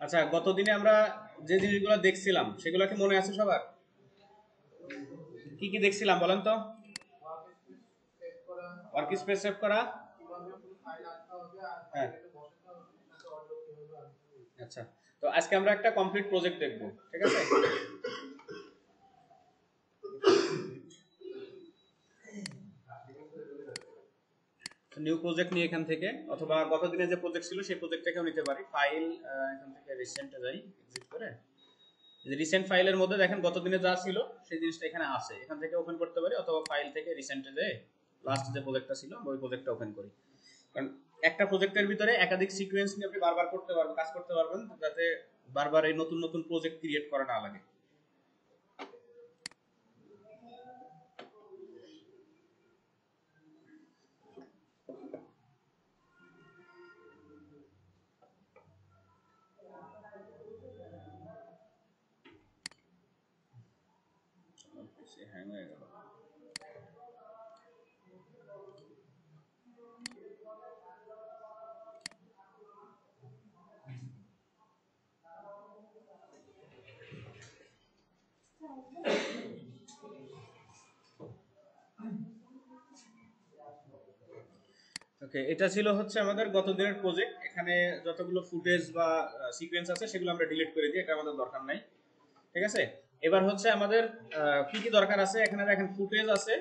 আচ্ছা, গতদিনে আমরা যে জিনিসগুলো দেখছিলাম সেগুলো কি মনে আছে সবার? কি কি দেখছিলাম বলেন তো? ওয়ার্ক স্পেস সেভ করা। হ্যাঁ, আচ্ছা। তো আজকে আমরা একটা কমপ্লিট প্রজেক্ট দেখব, ঠিক আছে? নিউ প্রজেক্ট নিয়ে এখান থেকে, অথবা গতদিনে যে প্রজেক্ট ছিল সেই প্রজেক্টটাকেও নিতে পারি। ফাইল, এখান থেকে রিসেন্টে যাই, এক্সিট করে যে রিসেন্ট ফাইলের মধ্যে দেখেন গতদিনে যা ছিল সেই জিনিসটা এখানে আছে, এখান থেকে ওপেন করতে পারি, অথবা ফাইল থেকে রিসেন্টে যে লাস্ট যে প্রজেক্টটা ছিল ওই প্রজেক্টটা ওপেন করি। কারণ একটা প্রজেক্টের ভিতরে একাধিক সিকোয়েন্স নিয়ে আপনি বারবার করতে পারবেন, কাজ করতে পারবেন, যাতে বারবার এই নতুন নতুন প্রজেক্ট ক্রিয়েট করা না লাগে। হ্যাং হয়ে গেল। ওকে, এটা ছিল হচ্ছে আমাদের গত দিনের প্রজেক্ট। এখানে যতগুলো ফুটেজ বা সিকোয়েন্স আছে সেগুলো আমরা ডিলিট করে দিই, এটা আমাদের দরকার নাই, ঠিক আছে? এবার হচ্ছে আমাদের কি কি দরকার আছে। এখানে দেখেন ফুটেজ আছে,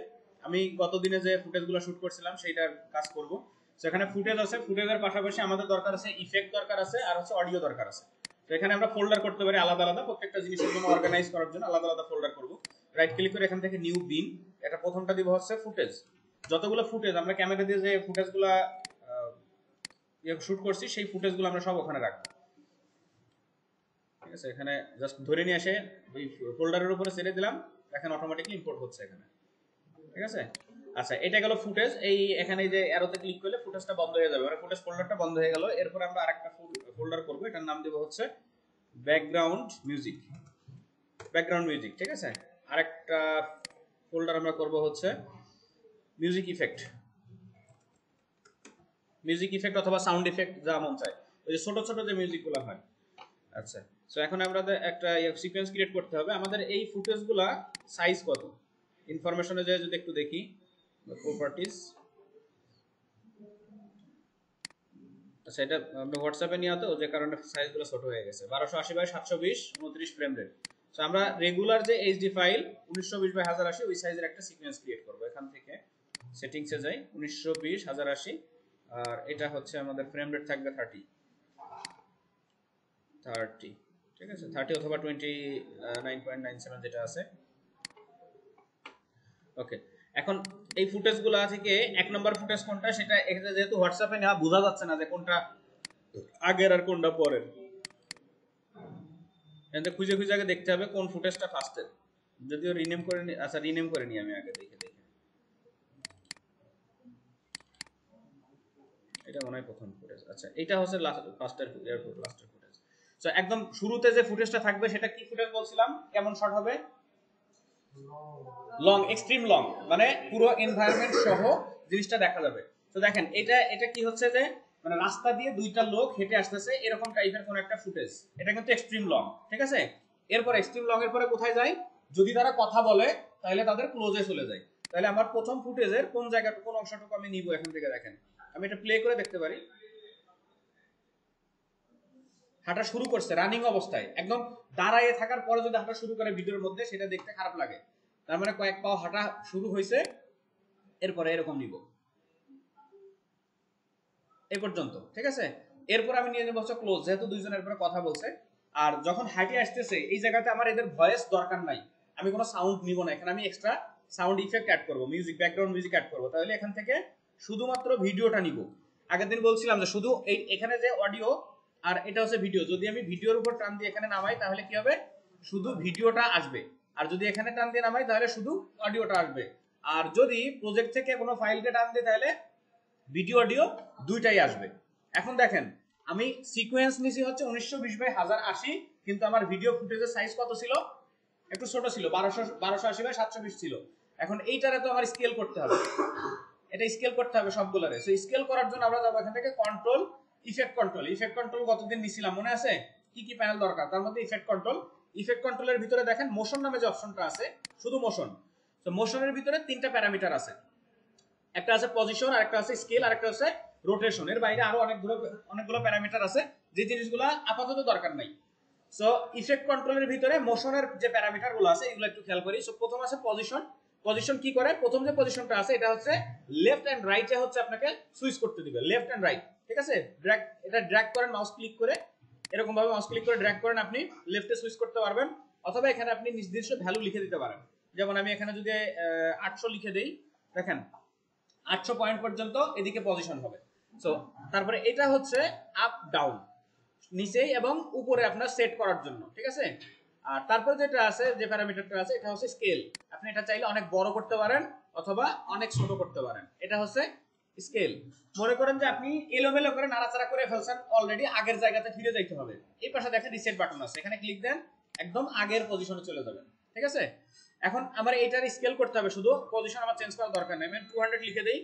আমি গত দিনে যে ফুটেজগুলো শুট করছিলাম সেইটার কাজ করব। তো এখানে ফুটেজ আছে, ফুটেজের পাশাপাশি আমাদের দরকার আছে ইফেক্ট দরকার আছে, আর হচ্ছে অডিও দরকার আছে। তো এখানে আমরা ফোল্ডার করতে পারি আলাদা আলাদা, প্রত্যেকটা জিনিসের জন্য অর্গানাইজ করার জন্য আলাদা আলাদা ফোল্ডার করব। রাইট ক্লিক করে এখান থেকে নিউ বিন, এটা প্রথমটা দিব হচ্ছে ফুটেজ। যতগুলো ফুটেজ আমরা ক্যামেরা দিয়ে যে ফুটেজগুলো শুট করছি সেই ফুটেজগুলো আমরা সব ওখানে রাখবো, ঠিক আছে? এখানে জাস্ট ধরে নিয়ে এসে ওই ফোল্ডারের উপরে ছেড়ে দিলাম, দেখেন অটোমেটিকলি ইম্পোর্ট হচ্ছে এখানে, ঠিক আছে? আচ্ছা, এটা গেল ফুটেজ। এই এখানে যে অ্যারোতে ক্লিক করলে ফুটেজটা বন্ধ হয়ে যাবে, মানে ফুটেজ ফোল্ডারটা বন্ধ হয়ে গেল। এরপর আমরা আরেকটা ফোল্ডার করব, এটার নাম দেব হচ্ছে ব্যাকগ্রাউন্ড মিউজিক। ব্যাকগ্রাউন্ড মিউজিক, ঠিক আছে? আরেকটা ফোল্ডার আমরা করব হচ্ছে মিউজিক ইফেক্ট। মিউজিক ইফেক্ট অথবা সাউন্ড ইফেক্ট, যা মন চায়, ওই যে ছোট ছোট যে মিউজিকগুলো হয়। আচ্ছা, সো এখন আমাদের একটা সিকোয়েন্স ক্রিয়েট করতে হবে। আমাদের এই ফুটেজগুলা সাইজ কত, ইনফরমেশনে যায় যদি একটু দেখি, প্রপার্টিজ। আচ্ছা, এটা আমরা হোয়াটসঅ্যাপে নিয়ে আতো, যে কারণে সাইজগুলো ছোট হয়ে গেছে। 1280 বাই 720 29 ফ্রেম রেট। সো আমরা রেগুলার যে এইচডি ফাইল 1920 বাই 1080 ওই সাইজের একটা সিকোয়েন্স ক্রিয়েট করব। এখান থেকে সেটিংসে যাই, 1920 1080, আর এটা হচ্ছে আমাদের ফ্রেম রেট থাকবে 30, ঠিক আছে? 30 অথবা 29.97 যেটা আছে। ওকে, এখন এই ফুটেজগুলো থেকে এক নম্বর ফুটেজ কোনটা, সেটা এখানে যেহেতু হোয়াটসঅ্যাপে নেওয়া বোঝা যাচ্ছে না যে কোনটা আগের আর কোনটা পরের। এখানে খুঁজে খুঁজে আগে দেখতে হবে কোন ফুটেজটা ফার্স্টের। যদিও রিনেম করে নি, আচ্ছা রিনেম করে নি আমি আগে, দেখে দেখে। এটা মনে হয় প্রথম ফুটেজ। আচ্ছা, এটা হচ্ছে লাস্টের ফুটেজ। সো একদম শুরুতে যে ফুটেজটা থাকবে সেটা কি ফুটেজ বলছিলাম, কেমন শট হবে? লং, এক্সট্রিম লং, মানে পুরো এনভায়রনমেন্ট সহ জিনিসটা দেখা যাবে। তো দেখেন এটা এটা কি হচ্ছে যে মানে রাস্তা দিয়ে দুইটা লোক হেঁটে আসতেছে এরকম টাইপের কোন একটা ফুটেজ, এটা কিন্তু এক্সট্রিম লং, ঠিক আছে? এরপর এক্সট্রিম লং এর পরে কোথায় যায়, যদি তারা কথা বলে তাহলে তাদের ক্লোজে চলে যায়। তাহলে আমার প্রথম ফুটেজের কোন জায়গাটা, কোন অংশটুকু আমি নিব এখান থেকে, দেখেন আমি এটা প্লে করে দেখতে পারি। হাঁটা শুরু করছে রানিং অবস্থায়, একদম দাঁড়ায় থাকার পরে যদি হাঁটা শুরু করে ভিডিওর মধ্যে, সেটা দেখতে খারাপ লাগে। তার মানে কয়েক পাও হাঁটা শুরু হয়েছে, এরপরে এরকম নিব এই পর্যন্ত, ঠিক আছে? এরপর আমি নিয়ে নেবো হচ্ছে ক্লোজ, যেহেতু দুইজনের পরে কথা বলছে। আর যখন হাঁটে আসতেছে এই জায়গাতে আমার এদের ভয়েস দরকার নাই, আমি কোনো সাউন্ড নিব না, এখানে আমি এক্সট্রা সাউন্ড ইফেক্ট অ্যাড করব, মিউজিক, ব্যাকগ্রাউন্ড মিউজিক অ্যাড করব। তাহলে এখান থেকে শুধুমাত্র ভিডিওটা নিব। আগের দিন বলছিলাম যে শুধু এই এখানে যে অডিও আর এটা হচ্ছে ভিডিও, যদি আমি ভিডিওর উপর টান দিয়ে এখানে নামাই তাহলে কি হবে, শুধু ভিডিওটা আসবে। আর যদি এখানে টান দিয়ে নামাই তাহলে শুধু অডিওটা আসবে। আর যদি প্রজেক্ট থেকে কোনো ফাইলকে টান দিই তাহলে ভিডিও অডিও দুইটাই আসবে। এখন দেখেন আমি সিকোয়েন্স নিছি হচ্ছে 1920 বাই 1080, কিন্তু আমার ভিডিও ফুটেজের সাইজ কত ছিল, একটু ছোট ছিল, 1280 বাই 720 ছিল। এখন এইটারে তো আমার স্কেল করতে হবে, এটা স্কেল করতে হবে সবগুলোরে। সো স্কেল করার জন্য আমরা যাব এখান থেকে কন্ট্রোল ইফেক্ট কন্ট্রোল গতদিন নিছিলাম মনে আছে কি কি প্যানেল দরকার তার মধ্যে ইফেক্ট কন্ট্রোলের ভিতরে দেখেন মোশন নামে যে অপশনটা আছে শুধু মোশন তো মোশনের ভিতরে তিনটা প্যারামিটার আছে একটা আছে পজিশন আরেকটা আছে স্কেল আরেকটা আছে রোটেশন এর বাইরে আরো অনেকগুলো প্যারামিটার আছে যে জিনিসগুলো আপাতত দরকার নাই সো ইফেক্ট কন্ট্রোলের ভিতরে মোশনের যে প্যারামিটার গুলো আছে এগুলো একটু খেয়াল করি সো প্রথম আছে পজিশন কি করে প্রথম যে পজিশনটা আছে এটা হচ্ছে লেফট এন্ড রাইটে হচ্ছে আপনাকে সুইচ করতে দিবে লেফট এন্ড রাইট ঠিক আছে ড্র্যাগ করেন মাউস ক্লিক করে এরকম ভাবে মাউস ক্লিক করে ড্র্যাগ করেন আপনি লেফটে সুইচ করতে পারবেন অথবা এখানে আপনি নির্দিষ্ট ভ্যালু লিখে দিতে পারেন যেমন আমি এখানে যদি 800 লিখে দেই দেখেন 800 পয়েন্ট পর্যন্ত এদিকে পজিশন হবে সো তারপরে এটা হচ্ছে আপ ডাউন নিচে এবং উপরে আপনার সেট করার জন্য ঠিক আছে আর তারপরে যেটা আছে যে প্যারামিটারটা আছে এটা হচ্ছে স্কেল আপনি এটা চাইলে অনেক বড় করতে পারেন অথবা অনেক ছোট করতে পারেন এটা হচ্ছে স্কেল মনে করেন যে আপনি এলোমেলো করে নাড়াচাড়া করে ফেলছেন অলরেডি আগের জায়গাতে ফিরে যাইতে হবে এই পাশে দেখেন রিসেট বাটন আছে এখানে ক্লিক দেন একদম আগের পজিশনে চলে যাবেন ঠিক আছে এখন আমার এইটার স্কেল করতে হবে শুধু পজিশন আমার চেঞ্জ করার দরকার নেই আমি 200 লিখে দেই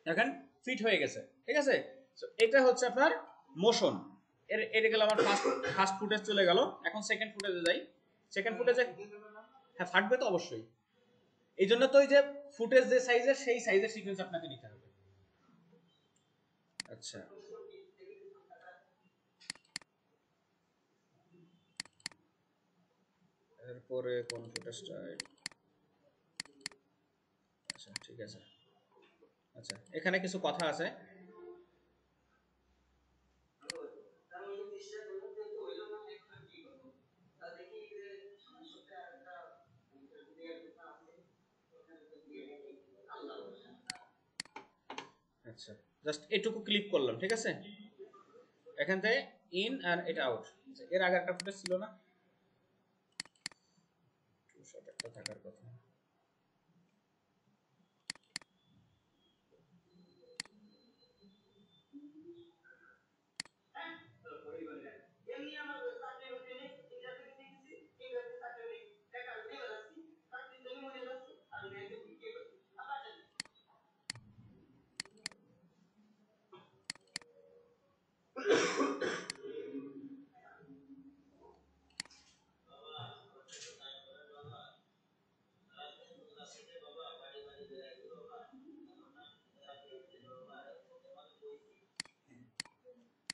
দেখেন ফিট হয়ে গেছে ঠিক আছে সো এটা হচ্ছে আপনার মোশন এটা গেল আমার ফার্স্ট ফুটেজ চলে গেল এখন সেকেন্ড ফুটেজে যাই সেকেন্ড ফুটেজে হ্যাঁ ফাটবে তো অবশ্যই এই জন্য তো ওই যে ফুটেজ যে সাইজের সেই সাইজের সিকোয়েন্স আপনাকে নিতে হবে আচ্ছা এরপরে কোন ফুটেজটা আচ্ছা ঠিক আছে আচ্ছা এখানে কিছু কথা আছে আচ্ছা জাস্ট এটুকু ক্লিক করলাম ঠিক আছে এখান থেকে ইন আর এটা আউট এর আগে একটা ফুটেজ ছিল না টু শট একটা থাকার কথা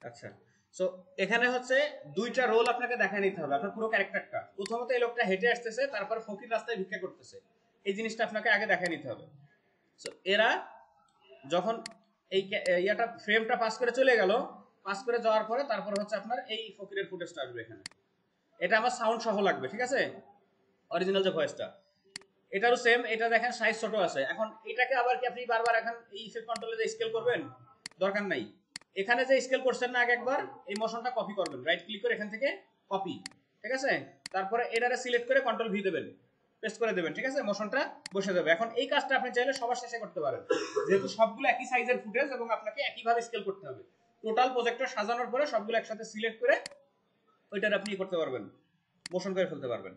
আচ্ছা সো এখানে হচ্ছে দুইটা রোল আপনাকে দেখায় নিতে হবে আপনার পুরো ক্যারেক্টারটা প্রথমত এই লোকটা হেঁটে আসতেছে তারপর ফকির রাস্তায় ভিক্ষা করতেছে এই জিনিসটা আপনাকে আগে দেখায় নিতে হবে সো এরা যখন এই ইয়াটা ফ্রেমটা পাস করে চলে গেল পাস করে যাওয়ার পরে তারপর হচ্ছে আপনার এই ফকিরের ফুটেজটা আসবে এখানে এটা আমার সাউন্ড সহ লাগবে ঠিক আছে অরিজিনাল যে ভয়েসটা এটারও সেম এটা দেখেন সাইজ ছোট আছে এখন এটাকে আবার কি আপনি বারবার এখন এই ইফেক্ট কন্ট্রোলে যে স্কেল করবেন দরকার নাই এখানে যে স্কেল করছেন না আগে একবার এই মোশনটা কপি করবেন রাইট ক্লিক করে এখান থেকে কপি ঠিক আছে তারপরে এটারে সিলেক্ট করে কন্ট্রোল ভি দেবেন পেস্ট করে দেবেন ঠিক আছে মোশনটা বসে যাবে এখন এই কাজটা আপনি চাইলে সবার শেষে করতে পারেন যেহেতু সবগুলো একই সাইজের ফুটেজ এবং আপনাকে একইভাবে স্কেল করতে হবে টোটাল প্রজেক্টর সাজানোর পরে সবগুলো একসাথে সিলেক্ট করে ওইটার আপনি করতে পারবেন মোশন করে ফেলতে পারবেন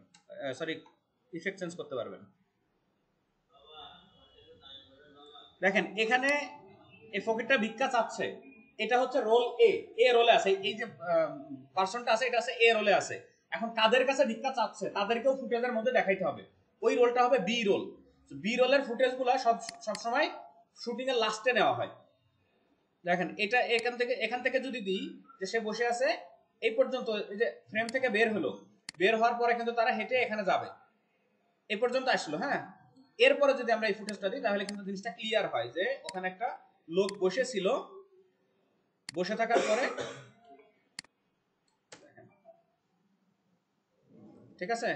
সরি ইফেক্ট চেঞ্জ করতে পারবেন দেখেন এখানে এই ফকিরটা ভিক্ষা চাচ্ছে এটা হচ্ছে রোল এ রোলে আছে এই যে পার্সনটা আছে এটা আছে এ রোলে আছে এখন কাদের কাছে ভিক্ষা চাচ্ছে তাদেরকেও ফুটেজের মধ্যে দেখাইতে হবে ওই রোলটা হবে বি রোলের ফুটেজগুলো সব সময় শুটিং এর লাস্টে নেওয়া হয় দেখেন এটা এখান থেকে যদি দিই যে সে বসে আছে এই পর্যন্ত এই যে ফ্রেম থেকে বের হওয়ার পরে কিন্তু তারা হেঁটে এখানে যাবে এই পর্যন্ত আসলো হ্যাঁ এরপরে যদি আমরা এই ফুটেজটা দিই তাহলে কিন্তু জিনিসটা ক্লিয়ার হয় যে ওখানে একটা লোক বসেছিল বসে থাকার পরে ঠিক আছে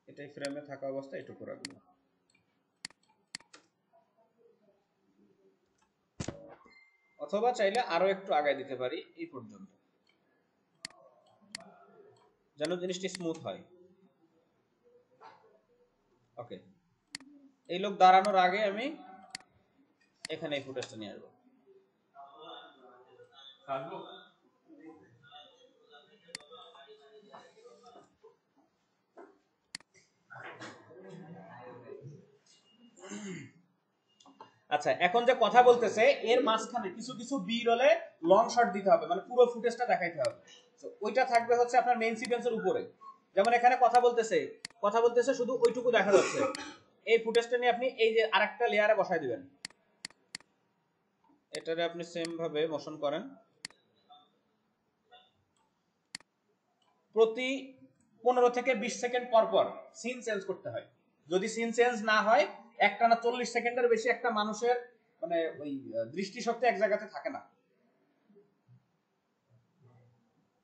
এটাই ফ্রেমে থাকা অবস্থা এটুকু রাখবো অথবা চাইলে আরো একটু আগায় দিতে পারি এই পর্যন্ত যেন জিনিসটি স্মুথ হয় ওকে এই লোক দাঁড়ানোর আগে আমি এখানে এই ফুটেজটা নিয়ে আসবো আচ্ছা, এখন যে কথা বলতেছে এর মাঝখানে কিছু কিছু বি রোলে লং শট দিতে হবে, মানে পুরো ফুটেজটা দেখাইতে হবে। তো ওইটা থাকবে হচ্ছে আপনার মেইন সিকোয়েন্সের উপরে। যেমন এখানে কথা বলতেছে শুধু ওইটুকু দেখা যাচ্ছে, এই ফুটেজটা নিয়ে আপনি এই যে আরেকটা লেয়ারে বসায় দিবেন। এটারে আপনি সেম ভাবে মোশন করেন, প্রতি 15 থেকে 20 সেকেন্ড পর পর সিন চেঞ্জ করতে হয়। যদি সিন চেঞ্জ না হয়, একটানা 40 সেকেন্ডের বেশি একটা মানুষের মানে ওই দৃষ্টিশক্তি এক জায়গাতে থাকে না।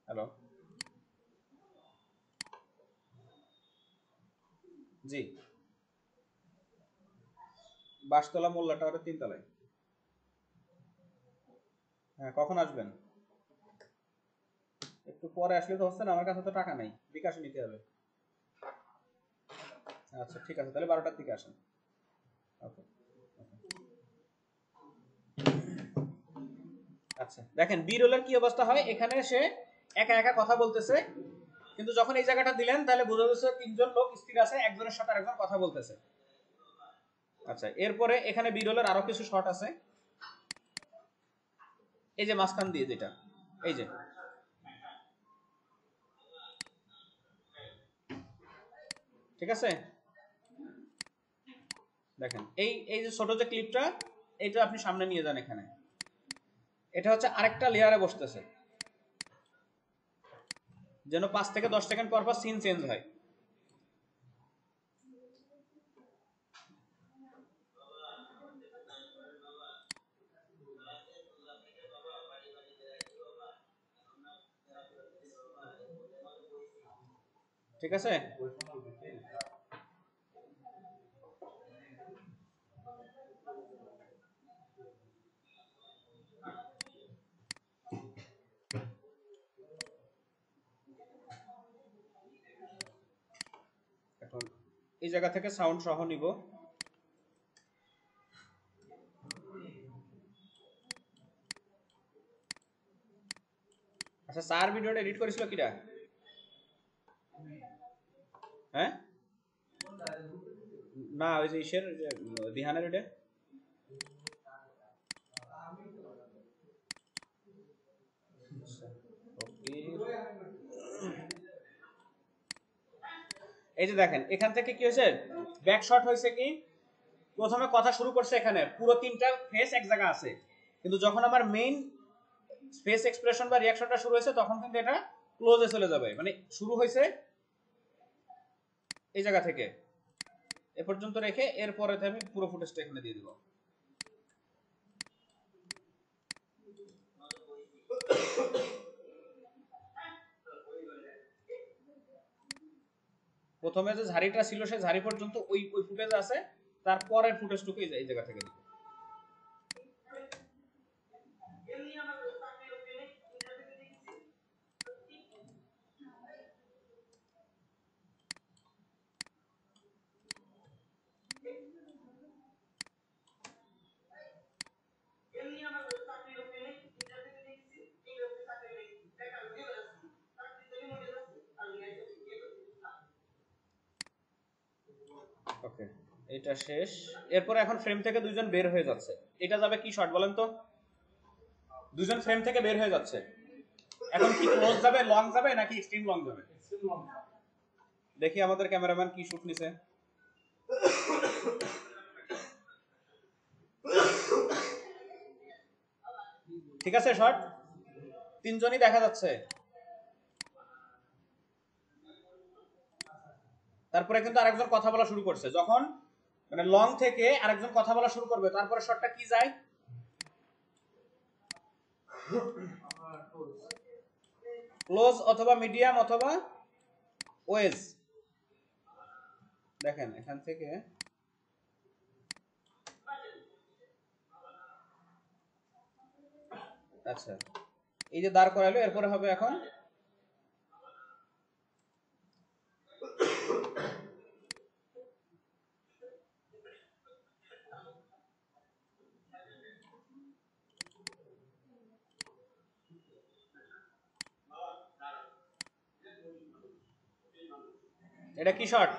হ্যালো, জি, বাসতলা মোল্লা টাওয়ারের 3 তলায়। হ্যাঁ, কখন আসবেন? একটু পরে আসলে তো হচ্ছে না, আমার কাছে তো টাকা নাই, বিকাশে নিতে হবে। আচ্ছা ঠিক আছে, তাহলে 12টার দিকে আসেন। ওকে। আচ্ছা দেখেন বি রোলের কি অবস্থা হয়, এখানে সে একা একা কথা বলতেছে, কিন্তু যখন এই জায়গাটা দিলেন তাহলে বোঝা যাচ্ছে 3জন লোক স্থির আছে, একজনের সাথে আরেকজন কথা বলতেছে। আচ্ছা, এরপরে এখানে বি রোলের আরো কিছু শট আছে, এই যে মাঝখান দিয়ে যেটা, এই যে ঠিক আছে, দেখেন এই এই যে ছোট যে ক্লিপটা, এটা আপনি সামনে নিয়ে যান। এখানে এটা হচ্ছে আরেকটা লেয়ারে বসতেছে, যেন 5 থেকে 10 সেকেন্ড পর পর সিন চেঞ্জ হয়। ঠিক আছে, এখন এই জায়গা থেকে সাউন্ড সহ নিব। আচ্ছা, স্যার ভিডিওটা এডিট করেছিল কিরা? হ্যাঁ, না ওই যে ইসের দিহানের এটা। এই যে দেখেন এখান থেকে কি হয়েছে, ব্যাক শট হয়েছে কি, প্রথমে কথা শুরু করছে, এখানে পুরো 3টা ফেস এক জায়গা আছে, কিন্তু যখন আমার মেইন ফেস এক্সপ্রেশন বা রিঅ্যাকশনটা শুরু হয়েছে তখন কিন্তু এটা ক্লোজে চলে যাবে, মানে শুরু হয়েছে এই জায়গা থেকে এ পর্যন্ত রেখে এরপরে আমি পুরো ফুটেজটা এখানে দিয়ে দিব। প্রথমে যে ঝাড়িটা ছিল সে ঝাড়ি পর্যন্ত ওই ওই ফুটেজ আছে, তারপরের ফুটেজটুকু এই জায়গা থেকে দিব। ওকে, এটা শেষ। এরপর এখন ফ্রেম থেকে দুইজন বের হয়ে যাচ্ছে, এটা যাবে কি শট বলেন তো? দুইজন ফ্রেম থেকে বের হয়ে যাচ্ছে, এখন কি ক্লোজ যাবে, লং যাবে, নাকি এক্সট্রিম লং যাবে? দেখি আমাদের ক্যামেরাম্যান কি শুট নিছে। ঠিক আছে, শট 3জনই দেখা যাচ্ছে। তারপরে কিন্তু আরেকজন কথা বলা শুরু করছে, যখন মানে লং থেকে আরেকজন কথা বলা শুরু করবে তারপরে শটটা কি যায়, ক্লোজ অথবা মিডিয়াম অথবা ওয়েজ। দেখেন এখান থেকে আচ্ছা, এই যে দাঁড় করাইলো, এরপরে হবে এখন এটা কি শট?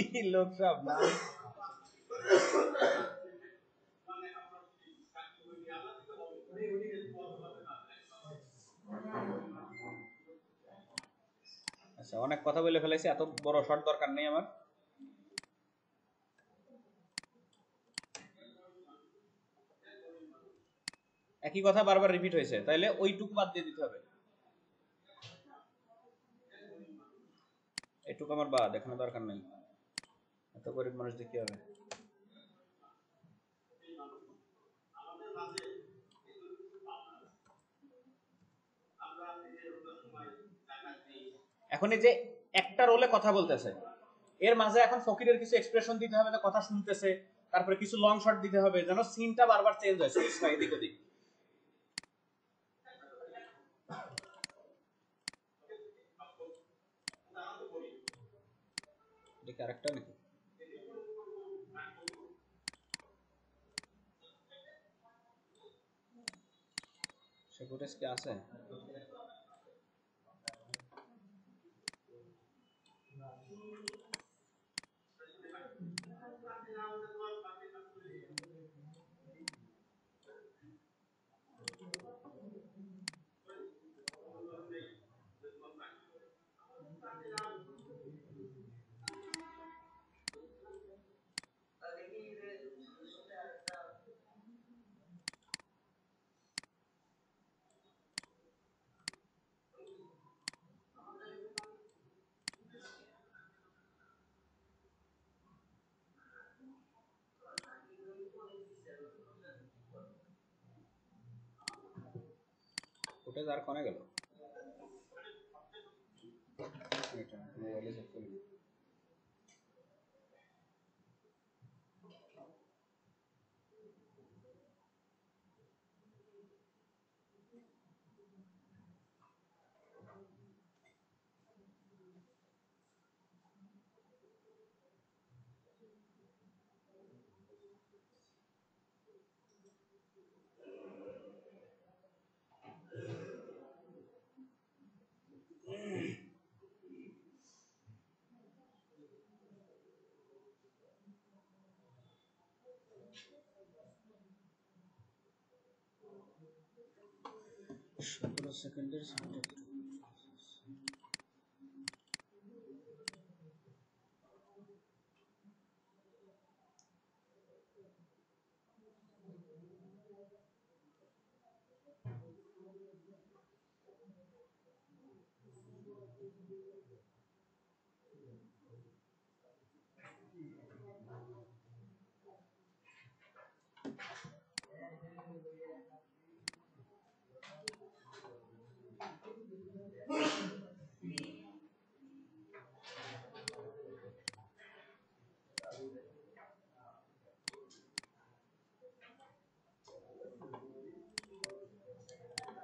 কি লোক সব না আচ্ছা অনেক কথা বলে ফেলেছি, এত বড় শর্ট দরকার নেই আমার। একই কথা বারবার রিপিট হয়েছে, তাইলে ওইটুকু বাদ দিয়ে দিতে হবে। এটুকু আমার বাদ, এখানে দরকার নেই। এত গরিব মানুষ দিয়ে কি হবে? এখন এই যে একটা রোলে কথা বলতেছে, এর মাঝে এখন ফকিরের কিছু এক্সপ্রেশন দিতে হবে, কথা শুনতেছে, তারপরে কিছু লং শট দিতে হবে, যেন সিনটা বারবার চেঞ্জ হয়, সুইচ হয় এদিক ওদিক। দেখি আরেকটা নাকি সে ফুটেজ কি আছে? ফুটেজ আর কোনে গেল? এটা মোবাইলে চেক করি। সেকেন্ডের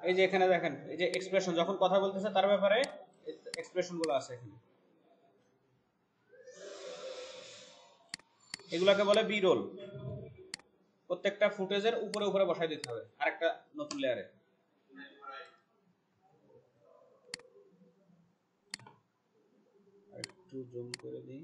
এই যে এখানে দেখেন, এই যে এক্সপ্রেশন যখন কথা বলতেছে তার ব্যাপারে এক্সপ্রেশন গুলো আছে এখানে, এগুলাকে বলে বি রোল। প্রত্যেকটা ফুটেজের উপরে উপরে বসাই দিতে হবে আরেকটা নতুন লেয়ারে। একটু জুম করে দিই।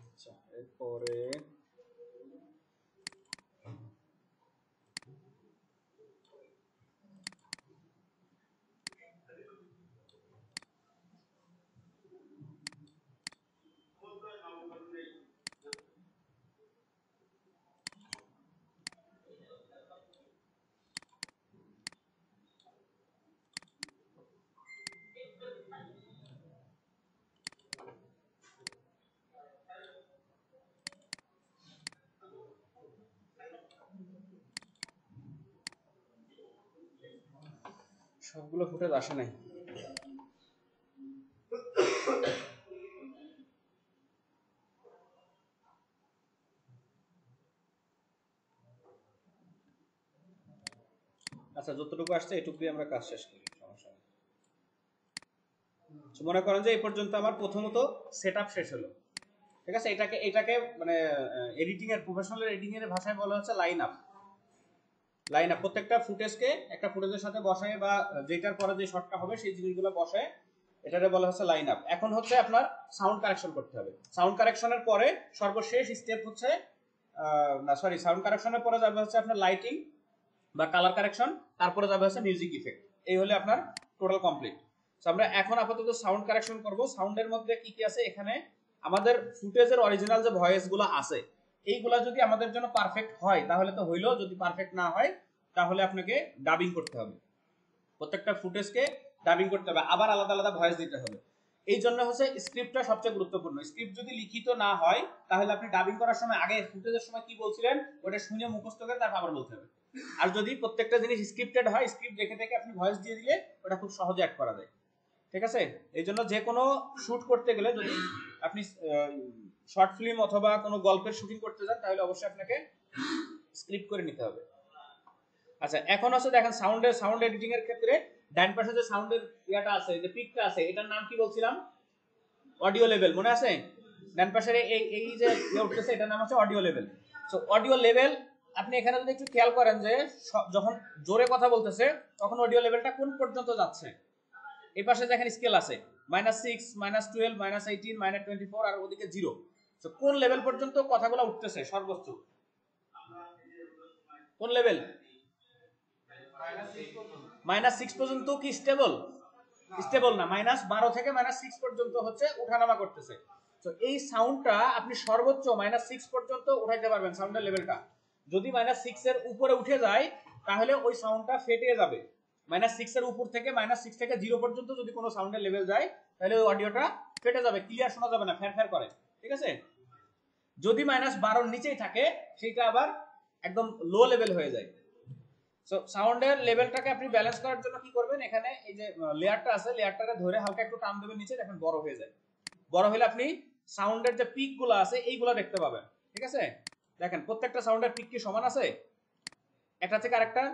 আচ্ছা, এরপরে সবগুলো ফুটেজ আসে নাই। আচ্ছা, যতটুকু আসছে এটুকু দিয়ে আমরা কাজ শেষ করি, সমস্যা নেই। মনে করেন যে এই পর্যন্ত আমার প্রথমত সেটআপ শেষ হলো, ঠিক আছে। এটাকে মানে এডিটিং এর, প্রফেশনাল এডিটিং এর ভাষায় বলা হচ্ছে লাইন আপ। লাইন আপ প্রত্যেকটা ফুটেজকে একটা ফুটেজের সাথে বসায় বা যেটার পরে যে শটটা হবে সেই জিনিসগুলো বসায়, এটারে বলা হচ্ছে লাইন আপ। এখন হচ্ছে আপনার সাউন্ড কারেকশন করতে হবে। সাউন্ড কারেকশনের পরে সর্বশেষ স্টেপ হচ্ছে না সরি, সাউন্ড কারেকশনের পরে যাবে হচ্ছে আপনার লাইটিং বা কালার কারেকশন, তারপরে যাবে হচ্ছে মিউজিক ইফেক্ট। এই হলে আপনার টোটাল কমপ্লিট। তো আমরা এখন আপাতত সাউন্ড কারেকশন করব। সাউন্ডের মধ্যে কি কি আছে, এখানে আমাদের ফুটেজের অরিজিনাল যে ভয়েসগুলো আছে এইগুলা যদি আমাদের জন্য পারফেক্ট হয় তাহলে তো হইলো, যদি পারফেক্ট না হয় তাহলে আপনাকে ডাবিং করতে হবে। প্রত্যেকটা ফুটেজকে ডাবিং করতে হবে, আবার আলাদা আলাদা ভয়েস দিতে হবে। এই জন্য হচ্ছে স্ক্রিপ্টটা সবচেয়ে গুরুত্বপূর্ণ। স্ক্রিপ্ট যদি লিখিত না হয় তাহলে আপনি ডাবিং করার সময় আগে ফুটেজের সময় কি বলছিলেন ওটা শুনে মুখস্থ করে তারপর আবার বলতে হবে। আর যদি প্রত্যেকটা জিনিস স্ক্রিপ্টেড হয়, স্ক্রিপ্ট দেখে দেখে আপনি ভয়েস দিয়ে দিলে ওটা খুব সহজে অ্যাড করা যায়, ঠিক আছে। এই জন্য যে কোনো শুট করতে গেলে, যদি আপনি শর্ট ফিল্ম অথবা কোনো গল্পের শুটিং করতে যান তাহলে অবশ্যই আপনাকে স্ক্রিপ্ট করে নিতে হবে। আচ্ছা, এখন হচ্ছে দেখেন সাউন্ড এডিটিং এর ক্ষেত্রে ডান পাশে যে সাউন্ডের ইয়াটা আছে, যে পিকটা আছে, এটার নাম কি বলছিলাম? অডিও লেভেল, মনে আছে? ডান পাশের এই যে ইয়ে উঠতেছে এটার নাম হচ্ছে audio level. So audio level আপনি এখানে যদি একটু খেয়াল করেন যে যখন জোরে কথা বলতেছে তখন অডিও লেভেলটা কোন পর্যন্ত যাচ্ছে। এই পাশে দেখেন স্কেল আছে -6, -12, -18, -24 আর ওদিকে 0। তো কোন লেভেল পর্যন্ত কথাগুলো উঠতেছে সর্বোচ্চ? কোন লেভেল? -6 পর্যন্ত কি স্টেবল? স্টেবল না, -12 থেকে -6 পর্যন্ত হচ্ছে উঠানামা করতেছে। তো এই সাউন্ডটা আপনি সর্বোচ্চ -6 পর্যন্ত উঠাইতে পারবেন সাউন্ডের লেভেলটা। যদি -6 এর উপরে উঠে যায় তাহলে ওই সাউন্ডটা ফেটে যাবে। -6 এর উপর থেকে -6 থেকে 0 পর্যন্ত যদি কোনো সাউন্ডের লেভেল যায় তাহলে ওই অডিওটা ফেটে যাবে, ক্লিয়ার শোনা যাবে না, ফ্যার করে, ঠিক আছে। যদি -12 নিচেই থাকে সেটা আবার একদম লো লেভেল হয়ে যায়। সো সাউন্ডের লেভেলটাকে আপনি ব্যালেন্স করার জন্য কি করবেন, এখানে এই যে লেয়ারটা আছে লেয়ারটাকে ধরে হালকা একটু টান দেবেন নিচে, দেখেন বড় হয়ে যায়। বড় হলে আপনি সাউন্ডের যে পিক গুলো আছে এইগুলো দেখতে পাবেন, ঠিক আছে। দেখেন প্রত্যেকটা সাউন্ডের পিক কি সমান আছে? একটা থেকে আরেকটা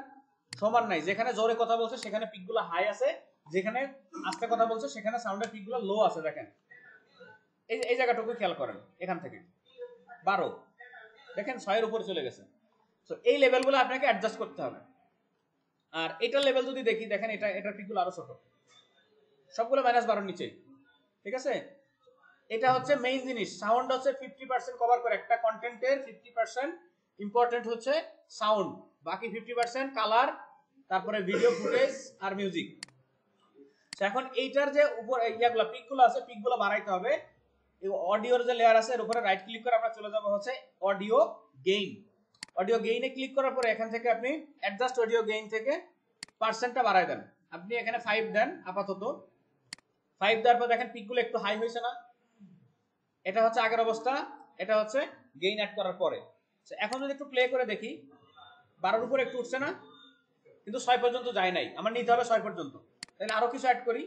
সমান নাই। যেখানে জোরে কথা বলছে সেখানে পিক গুলো হাই আছে, যেখানে আস্তে কথা বলছে সেখানে সাউন্ডের পিক গুলো লো আছে। দেখেন এই জায়গাটুকু খেয়াল করেন, এখান থেকে 12 দেখেন 6 এর উপরে চলে গেছে। তো এই লেভেলগুলো আপনাকে অ্যাডজাস্ট করতে হবে। আর এটার লেভেল যদি দেখি, দেখেন এটার পিকগুলো আরো ছোট, সবগুলো -12 নিচে, ঠিক আছে। এটা হচ্ছে মেইন জিনিস। সাউন্ড হচ্ছে 50% কভার করে একটা কন্টেন্টের। 50% ইম্পর্টেন্ট হচ্ছে সাউন্ড, বাকি 50% কালার, তারপরে ভিডিও ফুটেজ আর মিউজিক। এখন এইটার যে উপর ইয়াগুলো পিকগুলো আছে পিকগুলো বাড়াইতে হবে। এই অডিওর যে লেয়ার আছে এর উপরে রাইট ক্লিক করে আমরা চলে যাব হচ্ছে অডিও গেইন। অডিও গেইনে ক্লিক করার পরে এখান থেকে আপনি অ্যাডজাস্ট অডিও গেইন থেকে পার্সেন্টটা বাড়ায় দেন। আপনি এখানে 5 দেন আপাতত। 5 দেওয়ার পর দেখেন পিকগুলো একটু হাই হয়েছে না? এটা হচ্ছে আগের অবস্থা, এটা হচ্ছে গেইন অ্যাড করার পরে। এখন যদি একটু প্লে করে দেখি, 12 উপরে একটু উঠছে না, কিন্তু 6 পর্যন্ত যায় নাই। আমার নিতে হবে 6 পর্যন্ত। তাহলে আরো কিছু অ্যাড করি।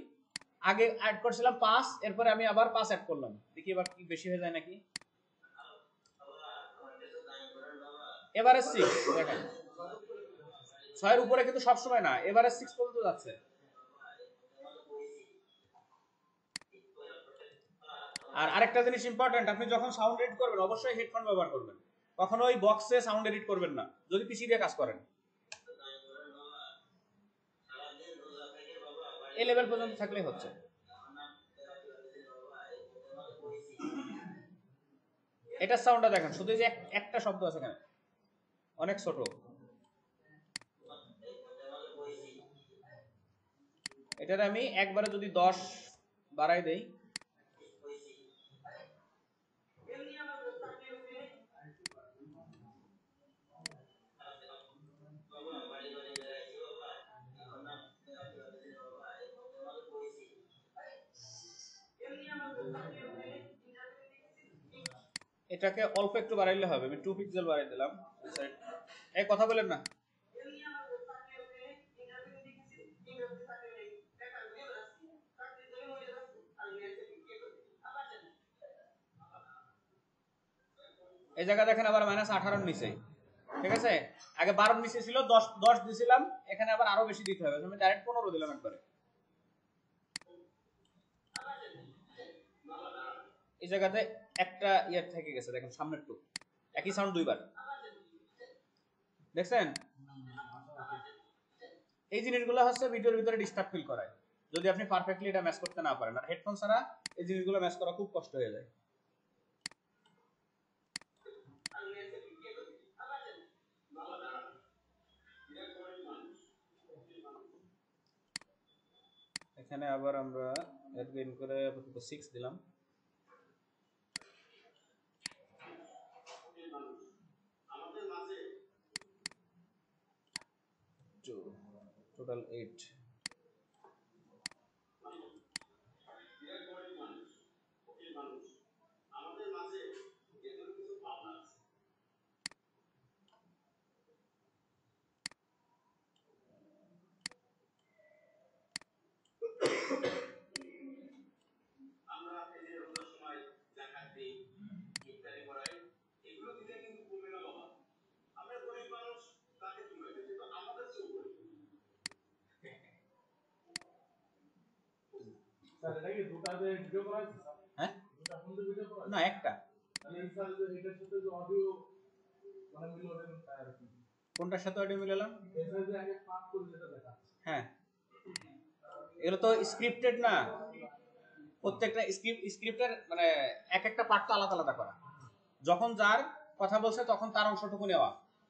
আগে অ্যাড করছিলাম 5, এরপরে আমি আবার 5 অ্যাড করলাম, দেখি এবার কি বেশি হয়ে যায় নাকি। এবারে 6 দেখেন 6 এর উপরে কিন্তু সব সময় না, এবারে 6 পর্যন্ত যাচ্ছে। আর আরেকটা জিনিস ইম্পর্টেন্ট, আপনি যখন সাউন্ড এডিট করবেন অবশ্যই হেডফোন ব্যবহার করবেন। কখনো ওই বক্সে সাউন্ড এডিট করবেন না যদি পিসি দিয়ে কাজ করেন। এই লেভেল পর্যন্ত থাকলেই হচ্ছে। এটা সাউন্ডটা দেখেন, শুধু যে একটা শব্দ আছে এখানে, অনেক ছোট। এটার আমি একবারে যদি 10 বাড়াই দেই, এটাকে অল্প একটু বাড়াইলে হবে। আমি 2 পিক্সেল বাড়াই দিলাম। এই কথা বলেন না। এই জায়গা দেখেন আবার -18 নিচে, ঠিক আছে? আগে 12 নিচে ছিল, 10 দিছিলাম, এখানে আবার আরো বেশি দিতে হবে। আমি ডাইরেক্ট 15 দিলাম একবারে। এই জায়গাতে একটা ইয়ার থেকে গেছে, দেখেন সামনের টু, একই সাউন্ড দুইবার দেখছেন। এই জিনিসগুলো হচ্ছে ভিডিওর ভিতরে ডিস্টার্ব ফিল করায় যদি আপনি পারফেক্টলি এটা ম্যাচ করতে না পারেন। আর হেডফোন ছাড়া এই জিনিসগুলো ম্যাচ করা খুব কষ্ট হয়ে যায়। এখানে আবার আমরা এড গেইন করে 6 দিলাম। টোটাল 8। হ্যাঁ না, একটা। কোনটার সাথে অডিও মিলালাম? হ্যাঁ, এগুলো তো স্ক্রিপ্টেড না। প্রত্যেকটা স্ক্রিপ্টের মানে এক একটা পার্ট তো আলাদা আলাদা করা। যখন যার কথা বলছে তখন তার অংশটুকু নেওয়া।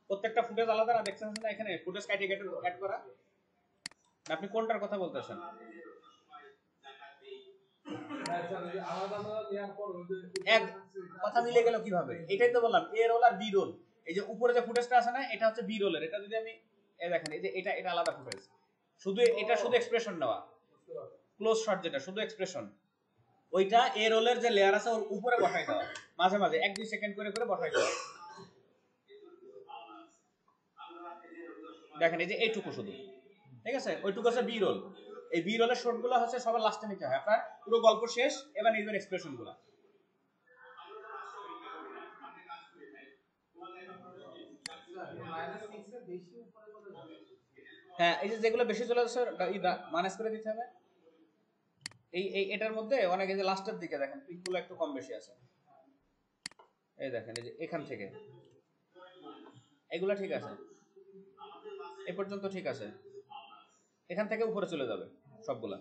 প্রত্যেকটা ফুটেজ আলাদা না, দেখছেন না এখানে ফুটেজ কাইটে কেটে অ্যাড করা। আপনি কোনটার কথা বলতেছেন? এক কথা মিলে গেল কিভাবে? এটাই তো বললাম, এ রোল আর বি রোল। এই যে উপরে যে ফুটেজটা আছে না, এটা হচ্ছে বি রোলের। এটা যদি আমি দেখেন, এই যে এটা আলাদা ফুটেজ, শুধু এটা শুধু এক্সপ্রেশন নেওয়া। ক্লোজ শট যেটা শুধু এক্সপ্রেশন, ওইটা এ রোলের যে লেয়ার আছে ওর উপরে বসাই দেওয়া, মাঝে মাঝে 1-2 সেকেন্ড করে করে বসাই দেওয়া। দেখেন এই যে এইটুকু শুধু, ঠিক আছে? ওইটুকু আছে বি রোল। এই বি রোলের শটগুলো হচ্ছে সবার লাস্টে নিতে হয়। আপনার পুরো গল্প শেষ, এবার নিবেন এক্সপ্রেশনগুলো। হ্যাঁ, এই যে যেগুলো বেশি চলে যাচ্ছে মাইনাস করে দিতে হবে। এই এটার মধ্যে অনেক, এই যে লাস্টের দিকে দেখেন পিকগুলো একটু কম বেশি আছে। এই দেখেন এই যে এখান থেকে এগুলো ঠিক আছে, এ পর্যন্ত ঠিক আছে, এখান থেকে উপরে চলে যাবে সবগুলা,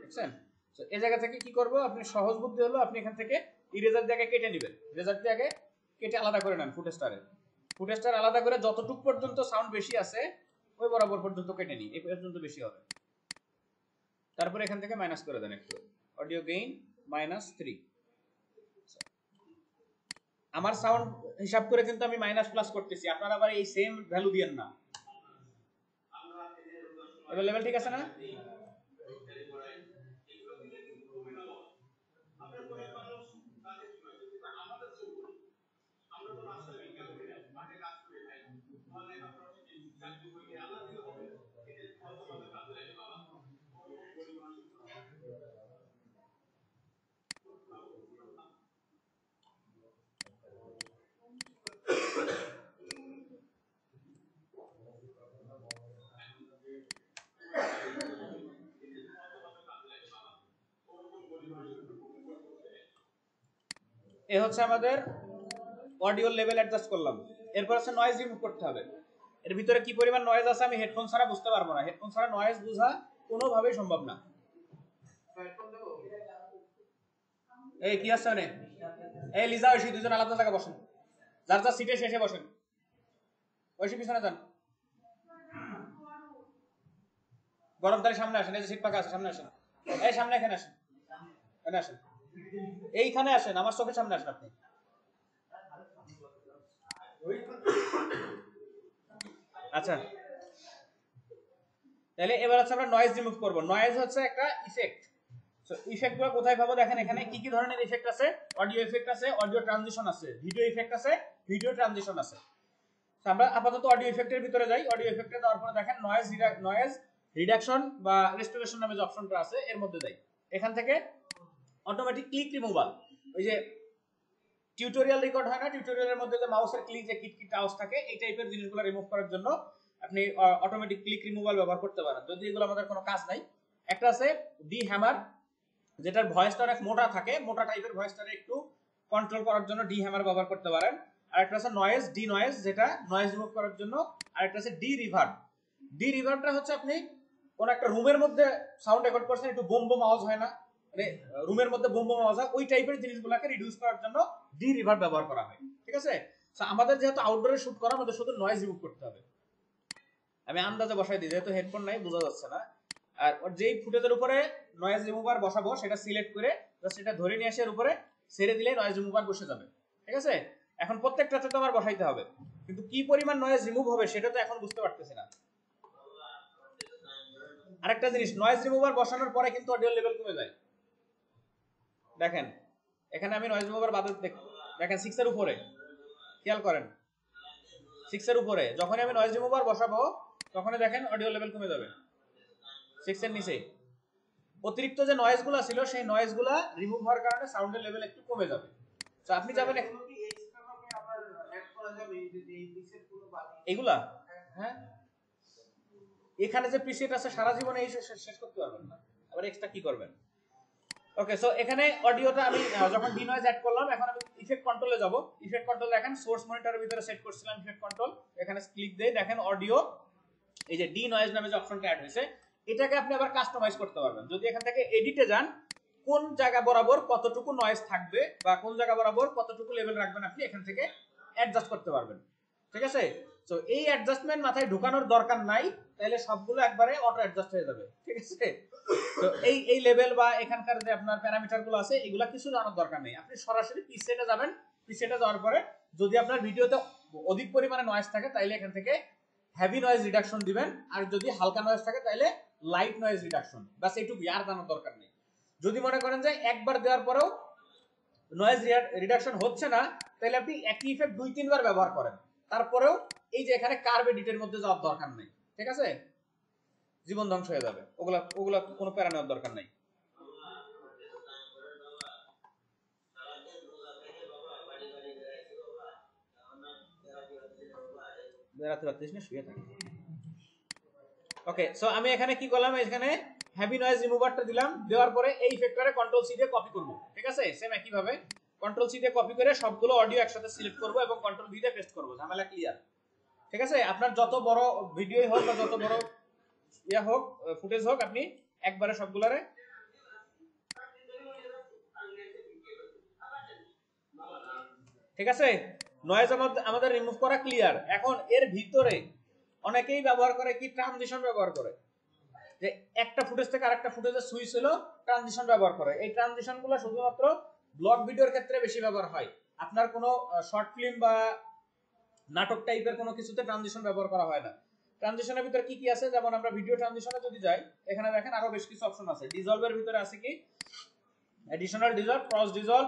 বুঝছেন? তো এই জায়গা থেকে কি করব, আপনি সহজ বুদ্ধি হলো আপনি এখান থেকে ইরেজার জায়গায় কেটে নেবেন। ইরেজার জায়গায় কেটে আলাদা করে নেন ফুটেজটার আলাদা করে যতটুক পর্যন্ত সাউন্ড বেশি আছে ওই বরাবর পর্যন্ত কেটে নিই, এই পর্যন্ত বেশি হবে। তারপর এখান থেকে মাইনাস করে দেন একটু, অডিও গেইন -3। আমার সাউন্ড হিসাব করে কিন্তু আমি মাইনাস প্লাস করতেছি, আপনারা আবার এই সেম ভ্যালু দিয়েন না। এবার লেভেল ঠিক আছে না? এ হচ্ছে আমাদের অডিও লেভেল অ্যাডজাস্ট করলাম, এরপর আছে নয়েজ রিমুভ করতে হবে। এর ভিতরে কি পরিমাণ নয়েজ আছে আমি হেডফোন ছাড়া বুঝতে পারবো না, হেডফোন ছাড়া নয়েজ বোঝা কোনোভাবেই সম্ভব না। এই কি আছে মানে, এই লিজা ঐশী দুজন আলাদা জায়গায় বসেন, যার যার সিটে শেষে বসেন, ঐশী পিছনে যান, গরম তার সামনে আসেন, এই যে সিট পাকা আছে সামনে আসেন, এই সামনে এখানে আসেন, এখানে আসেন, এইখানে আসেন, আমার চোখের সামনে আসেন আপনি। আচ্ছা তাহলে এবার হচ্ছে আমরা নয়েজ রিমুভ করব। নয়েজ হচ্ছে একটা ইফেক্ট। সো ইফেক্টগুলো কোথায় পাবো দেখেন, এখানে কি কি ধরনের ইফেক্ট আছে, অডিও ইফেক্ট আছে, অডিও ট্রানজিশন আছে, ভিডিও ইফেক্ট আছে, ভিডিও ট্রানজিশন আছে। তো আমরা আপাতত অডিও ইফেক্টের ভিতরে যাই। অডিও ইফেক্টে যাওয়ার পরে দেখেন নয়েজ রিডাকশন বা রেস্টোরেশন নামে যে অপশনটা আছে এর মধ্যে যাই। এখান থেকে অটোমেটিক ক্লিক রিমুভাল, ওই যে টিউটোরিয়াল রেকর্ড হয় না, টিউটোরিয়ালের মধ্যে যে মাউসের ক্লিক যে কিটকিট আওয়াজ থাকে, এই টাইপের জিনিসগুলো রিমুভ করার জন্য আপনি অটোমেটিক ক্লিক রিমুভাল ব্যবহার করতে পারেন, যদি এগুলো আমাদের কোনো কাজ নাই। একটা আছে ডি হ্যামার, যেটার ভয়েসটা অনেক মোটা থাকে, মোটা টাইপের ভয়েসটাকে একটু কন্ট্রোল করার জন্য ডি হ্যামার ব্যবহার করতে পারেন। আর একটা আছে নয়েজ, ডি নয়েজ, যেটা নয়েজ রিমুভ করার জন্য। আর একটা আছে ডি রিভার্ব। ডি রিভার্বটা হচ্ছে আপনি কোন একটা রুমের মধ্যে সাউন্ড রেকর্ড করছেন, একটু বুম বুম আওয়াজ হয় না, মানে রুমের মধ্যে বুম বুম আওয়াজ হয়, ওই টাইপের জিনিসগুলোকে রিডিউস করার জন্য ডি রিভার্ব ব্যবহার করা হয়। ঠিক আছে, সো আমাদের যেহেতু আউটডোরে শুট করা, আমাদের শুধু নয়েজ রিমুভ করতে হবে। আমি আন্দাজে বসাই দিই, যেহেতু হেডফোন নাই বোঝা যাচ্ছে না। আর যেই ফুটেজের উপরে নয়েজ রিমুভার বসাবো সেটা সিলেক্ট করে সেটা ধরে নিয়ে এসে এর উপরে ছেড়ে দিলে নয়েজ রিমুভার বসে যাবে। ঠিক আছে, এখন প্রত্যেকটাতে তো আমার বসাইতে হবে, কিন্তু কি পরিমাণ নয়েজ রিমুভ হবে সেটা তো এখন বুঝতে পারতেছি না। আরেকটা জিনিস, নয়েজ রিমুভার বসানোর পরে কিন্তু অডিও লেভেল কমে যায়। দেখেন এখানে আমি নয়েজ রিমুভার বাদে দেখেন 6 এর উপরে, খেয়াল করেন 6 এর উপরে যখনই আমি নয়েজ রিমুভার বসাবো তখনই দেখেন অডিও লেভেল কমে যাবে। 6 এর নিচে অতিরিক্ত যে নয়েজগুলো ছিল সেই নয়েজগুলো রিমুভ হওয়ার কারণে সাউন্ডের লেভেল একটু কমে যাবে। তো আপনি যাবেন এগুলা, হ্যাঁ এখানে যে প্রিসেট আছে সারা জীবনে এই শেষ করতে পারবেন না, আবার এক্সট্রা কি করবেন। ওকে, সো এখানে অডিওটা আমি যখন ডি নয়েজ অ্যাড করলাম, এখন আমি ইফেক্ট কন্ট্রোলে যাব। ইফেক্ট কন্ট্রোল দেখেন সোর্স মনিটরের ভিতরে সেট করছিলাম ইফেক্ট কন্ট্রোল, এখানে ক্লিক দেই, দেখেন অডিও এই যে ডি নয়েজ নামে যে অপশনটা অ্যাড হয়েছে, এটাকে আপনি আবার কাস্টমাইজ করতে পারবেন। যদি এখান থেকে এডিটে যান, কোন জায়গা বরাবর কতটুকু নয়েজ থাকবে বা কোন জায়গা বরাবর কতটুকু লেভেল রাখবেন আপনি এখান থেকে অ্যাডজাস্ট করতে পারবেন। ঠিক আছে, তো এই অ্যাডজাস্টমেন্ট মাথায় ঢোকানোর দরকার নাই, তাহলে সবগুলো একবারে অটো অ্যাডজাস্ট হয়ে যাবে। ঠিক আছে, তো এই লেভেল বা এখানকার যে আপনার প্যারামিটার গুলো আছে এগুলা কিছু জানার দরকার নেই, আপনি সরাসরি প্রিসেটে যাবেন। প্রিসেটে যাওয়ার পরে যদি আপনার ভিডিওতে অধিক পরিমাণে নয়েজ থাকে তাহলে এখান থেকে হেভি নয়েজ রিডাকশন দিবেন, আর যদি হালকা নয়েজ থাকে তাহলে লাইট নয়েজ রিডাকশন, বাস এইটুকু, আর জানার দরকার নেই। যদি মনে করেন যে একবার দেওয়ার পরেও নয়েজ রিডাকশন হচ্ছে না, তাহলে আপনি একই ইফেক্ট 2-3 বার ব্যবহার করেন, তারপরেও এই যে এখানে কার্ভ এডিটের মধ্যে যাওয়ার দরকার নেই। ঠিক আছে, জীবন ধ্বংস হয়ে যাবে, ওগুলা কোনো প্যারা নেওয়ার দরকার নাই। ওকে, সো আমি এখানে কি করলাম, এখানে হেভি নয়েজ রিমুভারটা দিলাম, দেওয়ার পরে এই ইফেক্টরে কন্ট্রোল সি দিয়ে কপি করব। ঠিক আছে, সেম একই ভাবে কন্ট্রোল সি দিয়ে কপি করে সবগুলো অডিও একসাথে সিলেক্ট করব এবং কন্ট্রোল ভি দিয়ে পেস্ট করব, ঝামেলা ক্লিয়ার। ঠিক আছে, আপনার যত বড় ভিডিও হোক বা যত বড় ইয়া হোক, ফুটেজ হোক, আপনি একবারে সবগুলারে ঠিক আছে। নয়েজ আমাদের রিমুভ করা ক্লিয়ার। এখন এর ভিতরে অনেকেই ব্যবহার করে কি, ট্রানজিশন ব্যবহার করে, যে একটা ফুটেজ থেকে আরেকটা ফুটেজে সুইচ হলো, ট্রানজিশন ব্যবহার করে। এই ট্রানজিশনগুলো শুধুমাত্র ব্লগ ভিডিওর ক্ষেত্রে বেশি ব্যবহার হয়, আপনার কোনো শর্ট ফিল্ম বা নাটক টাইপের কোনো কিছুতে ট্রানজিশন ব্যবহার করা হয় না। ট্রানজিশনের ভিতরে কি কি আছে, যেমন আমরা ভিডিও ট্রানজিশনে যদি যাই, এখানে দেখেন আরো বেশ কিছু অপশন আছে। ডিসলভের ভিতরে আছে কি additional dissolve, cross dissolve,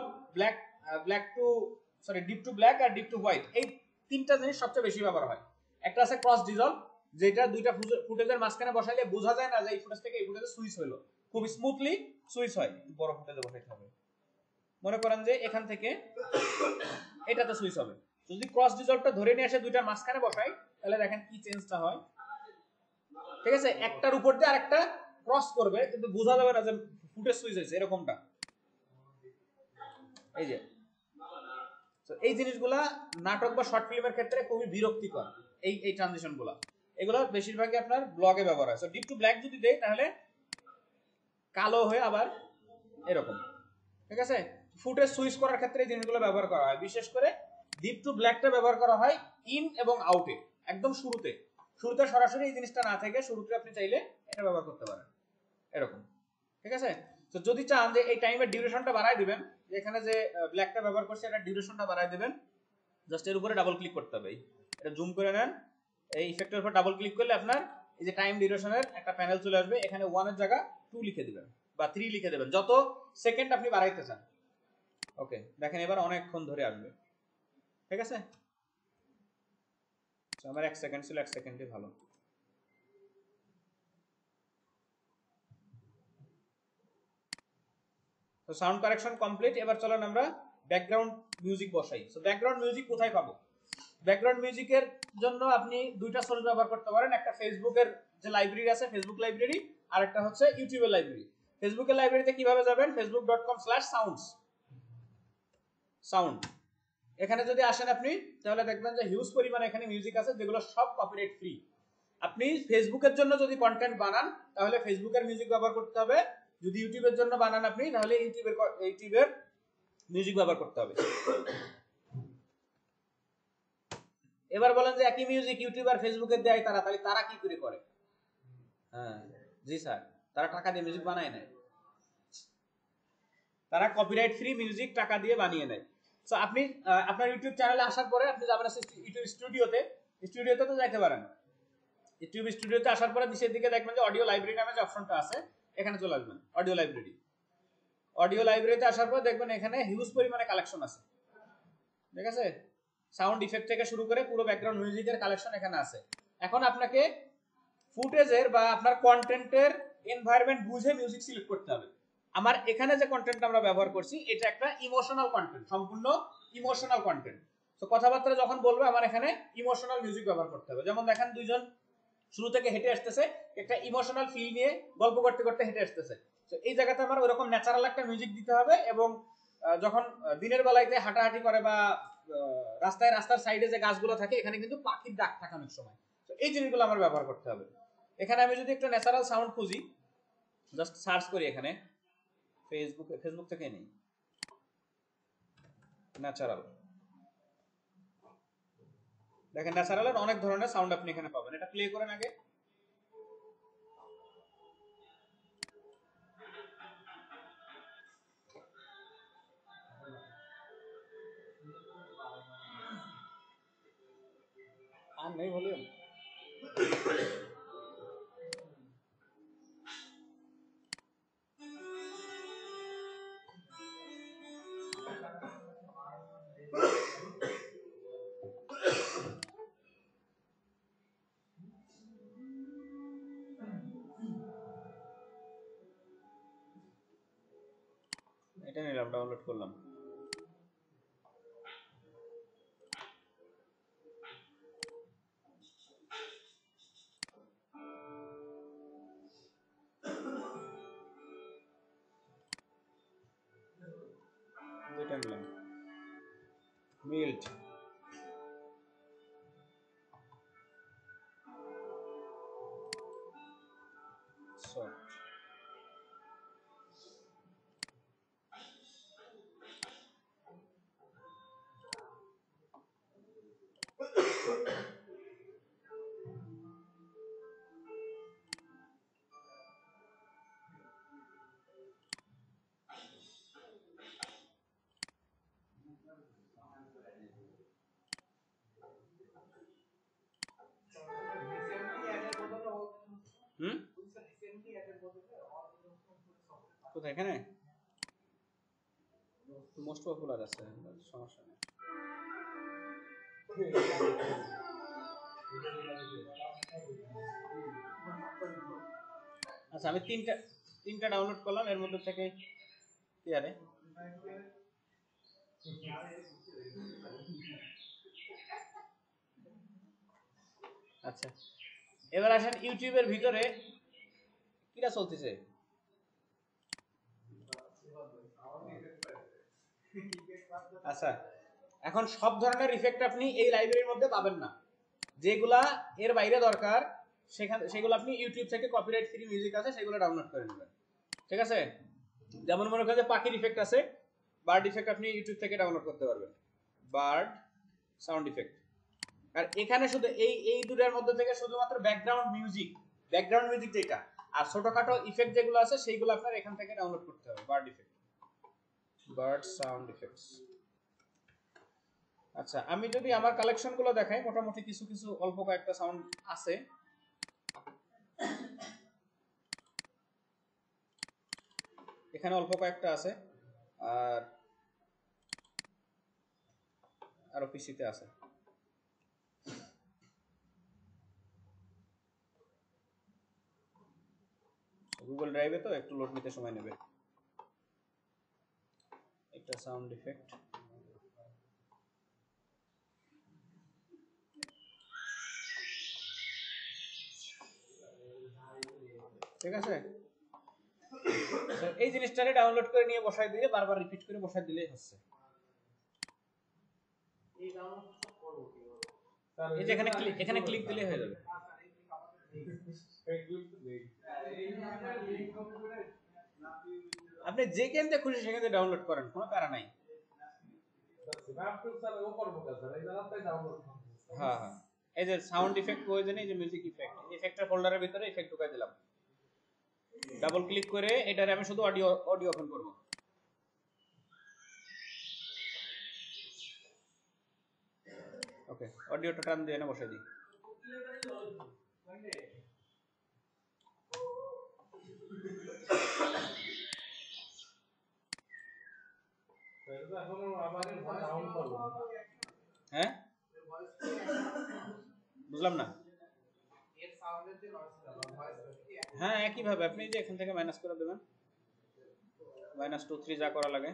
dip to black আর ডিপ টু হোয়াইট। এই তিনটা জিনিস সবচেয়ে বেশি ব্যবহার হয়। একটা আছে ক্রস ডিসলভ, যেটা দুইটা ফুটেজের মাঝখানে বসাইলে বোঝা যায় না যে এই ফুটেজ থেকে এই ফুটেজে সুইচ হলো, খুব স্মুথলি সুইচ হয়। বড় ফুটেজে বসাইতে হবে, মনে করেন যে এখান থেকে এটাতে সুইচ হবে। যদি ক্রস ডিসলভটা ধরে নিয়ে এসে দুইটার মাঝখানে বসাই, তাহলে দেখেন কি চেঞ্জটা হয়। ঠিক আছে, একটার উপর দিয়ে আরেকটা ক্রস করবে কিন্তু বোঝা যাবে না যে ফুটেজ সুইচ হয়েছে, এরকমটা। এই যে তো তো এই জিনিসগুলা নাটক বা শর্ট ফিল্মের ক্ষেত্রে খুবই বিরক্তিকর, এই ট্রানজিশনগুলো, এগুলো বেশিরভাগই আপনার ব্লগে ব্যবহার হয়। সো ডিপ টু ব্ল্যাক যদি দেই তাহলে কালো হয়ে আবার এরকম, ঠিক আছে। ফুটেজ সুইচ করার ক্ষেত্রে এই জিনিসগুলো ব্যবহার করা হয়, বিশেষ করে ডিপ টু ব্ল্যাকটা ব্যবহার করা হয় ইন এবং আউটে, একদম শুরুতে সরাসরি এই জিনিসটা না থেকে শুরুতে আপনি চাইলে এটা ব্যবহার করতে পারেন এরকম, ঠিক আছে। তো যদি চান যে এই টাইমের ডিউরেশনটা বাড়ায় দিবেন, যে এখানে যে ব্ল্যাকটা ব্যবহার করছে এটা ডিউরেশনটা বাড়ায় দিবেন, জাস্ট এর উপরে ডাবল ক্লিক করতে হবে, এটা জুম করে নেন, এই ইফেক্টের উপর ডাবল ক্লিক করলে আপনার এই যে টাইম ডিউরেশনের একটা প্যানেল চলে আসবে, এখানে 1 এর জায়গা 2 লিখে দিবেন বা 3 লিখে দেবেন, যত সেকেন্ড আপনি বাড়াইতে চান। ওকে, দেখেন এবার অনেকক্ষণ ধরে আসবে, ঠিক আছে। আমার 1 সেকেন্ড ছিল, 1 সেকেন্ডই ভালো। তো সাউন্ড কারেকশন কমপ্লিট, এবার চলেন আমরা ব্যাকগ্রাউন্ড মিউজিক বসাই। সো ব্যাকগ্রাউন্ড মিউজিক কোথায় পাবো? ব্যাকগ্রাউন্ড মিউজিকের জন্য আপনি দুইটা সোর্স ব্যবহার করতে পারেন, একটা ফেসবুকের যে লাইব্রেরি আছে ফেসবুক লাইব্রেরি, আর একটা হচ্ছে ইউটিউবের লাইব্রেরি। ফেসবুকের লাইব্রেরিতে কিভাবে যাবেন? facebook.com/sounds সাউন্ড, এখানে যদি আসেন আপনি তাহলে দেখবেন যে হিউজ পরিমাণে এখানে মিউজিক আছে যেগুলো সব কপিরাইট ফ্রি। আপনি ফেসবুকের জন্য যদি কন্টেন্ট বানান তাহলে ফেসবুকের মিউজিক ব্যবহার করতে হবে, যদি ইউটিউবের জন্য বানান আপনি তাহলে ইউটিউবের মিউজিক ব্যবহার করতে হবে। এবার বলেন যে একই মিউজিক ইউটিউব আর ফেসবুকে দেয় তারা, তাহলে তারা কি করে করে? হ্যাঁ জি স্যার, তারা টাকা দিয়ে মিউজিক বানায় নেয়, তারা কপিরাইট ফ্রি মিউজিক টাকা দিয়ে বানিয়ে নেয়। সো আপনি আপনার ইউটিউব চ্যানেলে আসার পরে আপনি যাবেন ইউটিউব স্টুডিওতে তো যাইতে পারেন। ইউটিউব স্টুডিওতে আসার পরে নিচের দিকে দেখবেন যে অডিও লাইব্রেরি নামে যে অপশনটা আছে, এখানে চলে আসবেন অডিও লাইব্রেরিতে আসার পর দেখবেন এখানে হিউজ পরিমাণে কালেকশন আছে, ঠিক আছে। সাউন্ড ইফেক্ট থেকে শুরু করে পুরো ব্যাকগ্রাউন্ড মিউজিকের কালেকশন এখানে আছে। এখন আপনাকে ফুটেজের বা আপনার কন্টেন্টের এনভায়রনমেন্ট বুঝে মিউজিক সিলেক্ট করতে হবে। আমার এখানে যে কন্টেন্ট আমরা ব্যবহার করছি এটা একটা ইমোশনাল কন্টেন্ট, সম্পূর্ণ ইমোশনাল কন্টেন্ট। তো কথাবার্তা যখন বলবো আমার এখানে ইমোশনাল মিউজিক ব্যবহার করতে হবে। যেমন দেখেন দুইজন শুরু থেকে হেঁটে আসতেছে, একটা ইমোশনাল ফিল নিয়ে গল্প করতে করতে হেঁটে আসতেছে। তো এই জায়গাতে আমার ওরকম ন্যাচারাল একটা মিউজিক দিতে হবে, এবং যখন দিনের বেলাতে হাঁটাহাঁটি করে বা রাস্তার সাইডে যে গাছগুলো থাকে এখানে কিন্তু পাখির ডাক থাকে অনেক সময়, তো এই জিনিসগুলো আমার ব্যবহার করতে হবে। এখানে আমি যদি একটা ন্যাচারাল সাউন্ড খুঁজি, জাস্ট সার্চ করি এখানে ফেসবুক থেকে নেই ন্যাচারাল, দেখেন ন্যাচারালের অনেক ধরনের সাউন্ড আপনি এখানে পাবেন। এটা প্লে করেন আগে। আর নেই ভলিউম, এটা নিলাম, ডাউনলোড করলাম। এটা নিলাম মিল্ট, সফট, কোথায়? এখানে মোস্ট পপুলার আছে, সমস্যা নেই। আচ্ছা আমি তিনটা ডাউনলোড করলাম, এর মধ্যে থেকে কি আরে আচ্ছা এবার আসেন ইউটিউবের ভিতরে কিরা চলতেছে। আচ্ছা এখন সব ধরনের ইফেক্ট আপনি এই লাইব্রেরির মধ্যে পাবেন না, যেগুলা এর বাইরে দরকার সেগুলো আপনি ইউটিউব থেকে কপিরাইট ফ্রি মিউজিক আছে সেগুলো ডাউনলোড করে নেবেন, ঠিক আছে? যেমন মনে করেন যে পাখির ইফেক্ট আছে, বার্ড ইফেক্ট আপনি ইউটিউব থেকে ডাউনলোড করতে পারবেন, বার্ড সাউন্ড ইফেক্ট। আর এখানে শুধু এই দুটোর মধ্যে থেকে শুধুমাত্র ব্যাকগ্রাউন্ড মিউজিক যেটা, আর ছোটখাটো ইফেক্ট যেগুলো আছে সেইগুলো আপনার এখান থেকে ডাউনলোড করতে হবে। Bird effect, bird sound effects. আচ্ছা, আমি যদি আমার কালেকশন গুলো দেখাই, মোটামুটি কিছু কিছু অল্প কয়েকটা সাউন্ড আছে। এখানে অল্প কয়েকটা আছে, আর আরো পিসিতে আছে। গুগল ড্রাইভে তো একটু লোড নিতে সময় নেবে। একটা সাউন্ড ইফেক্ট, ঠিক আছে? এই জিনিসটাকে ডাউনলোড করে নিয়ে বসাই দিয়ে বারবার রিপিট করে বসাই দিলেই হচ্ছে। এই যে এখানে ক্লিক দিলেই হয়ে যাবে। আপনি যে কেন্দ্রে খুশি সেখান থেকে ডাউনলোড করেন, কোনো প্যারা নাই। হ্যাঁ হ্যাঁ, এই যে সাউন্ড ইফেক্ট প্রয়োজনে, এই যে মিউজিক ইফেক্ট, ইফেক্টের ফোল্ডারের ভিতরে ইফেক্ট ঢুকাই দিলাম। ডাবল ক্লিক করে এটারে আমি শুধু অডিও ওপেন করব। ওকে, অডিওটা টান দিয়ে এনে বসাই দিই। হ্যাঁ, বুঝলাম না। হ্যাঁ, একইভাবে আপনি যে এখান থেকে মাইনাস করে দেবেন, -2 3 যা করা লাগে।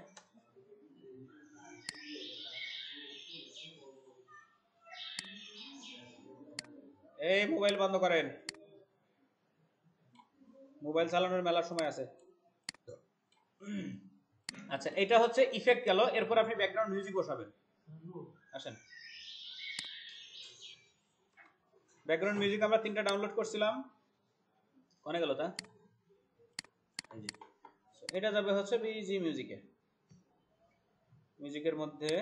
এই মোবাইল বন্ধ করেন, মোবাইল চালানোর মেলার সময় আছে। আচ্ছা, এটা হচ্ছে ইফেক্ট গেল। এরপর আপনি ব্যাকগ্রাউন্ড মিউজিক বসাবেন। আসেন, ব্যাকগ্রাউন্ড মিউজিক আমরা 3টা ডাউনলোড করছিলাম, কোনে গেল তা? এই যে এটা যাবে হচ্ছে বিজি মিউজিকে। মিউজিকের মধ্যে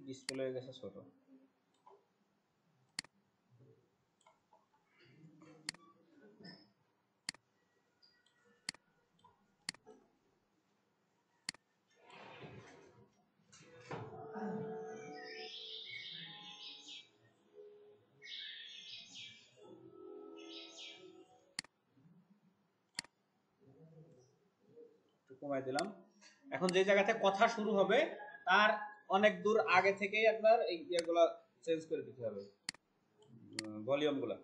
ডিসপ্লে হয়ে গেছে ছোট। কমাই দিলাম। এখন যে জায়গাতে কথা শুরু হবে তার অনেক দূর আগে থেকেই আপনার এই ইয়েগুলো চেঞ্জ করে দিতে হবে, ভলিউমগুলো।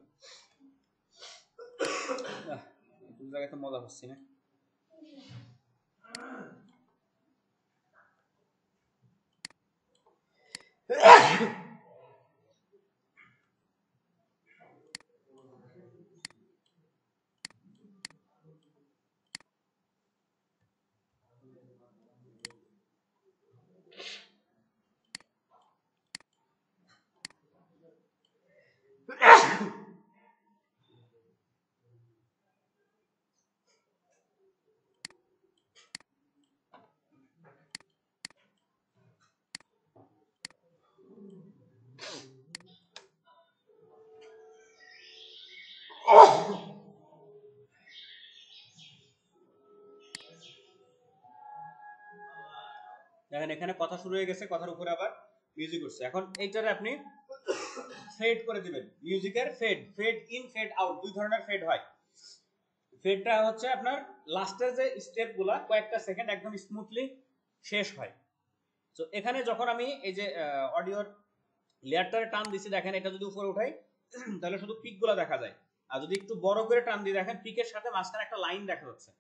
এই জায়গাতে মজা হচ্ছে না। দেখেন এখানে কথা শুরু হয়ে গেছে, কথার উপরে আবার মিউজিক উঠছে। এখন এইটারে আপনি ফেড করে দিবেন। মিউজিকের ফেড ইন ফেড আউট, দুই ধরনের ফেড হয়। ফেডটা হচ্ছে আপনার লাস্টের যে স্টেপগুলা কয়েকটা সেকেন্ড একদম স্মুথলি শেষ হয়। তো এখানে যখন আমি এই যে অডিওর লেয়ারটারে টান দিছি, দেখেন এটা যদি উপরে উঠাই তাহলে শুধু পিকগুলো দেখা যায়। আর যদি একটু বড় করে টান দিয়ে দেখেন পিকের সাথে মাঝখানে একটা লাইন দেখা যাচ্ছে,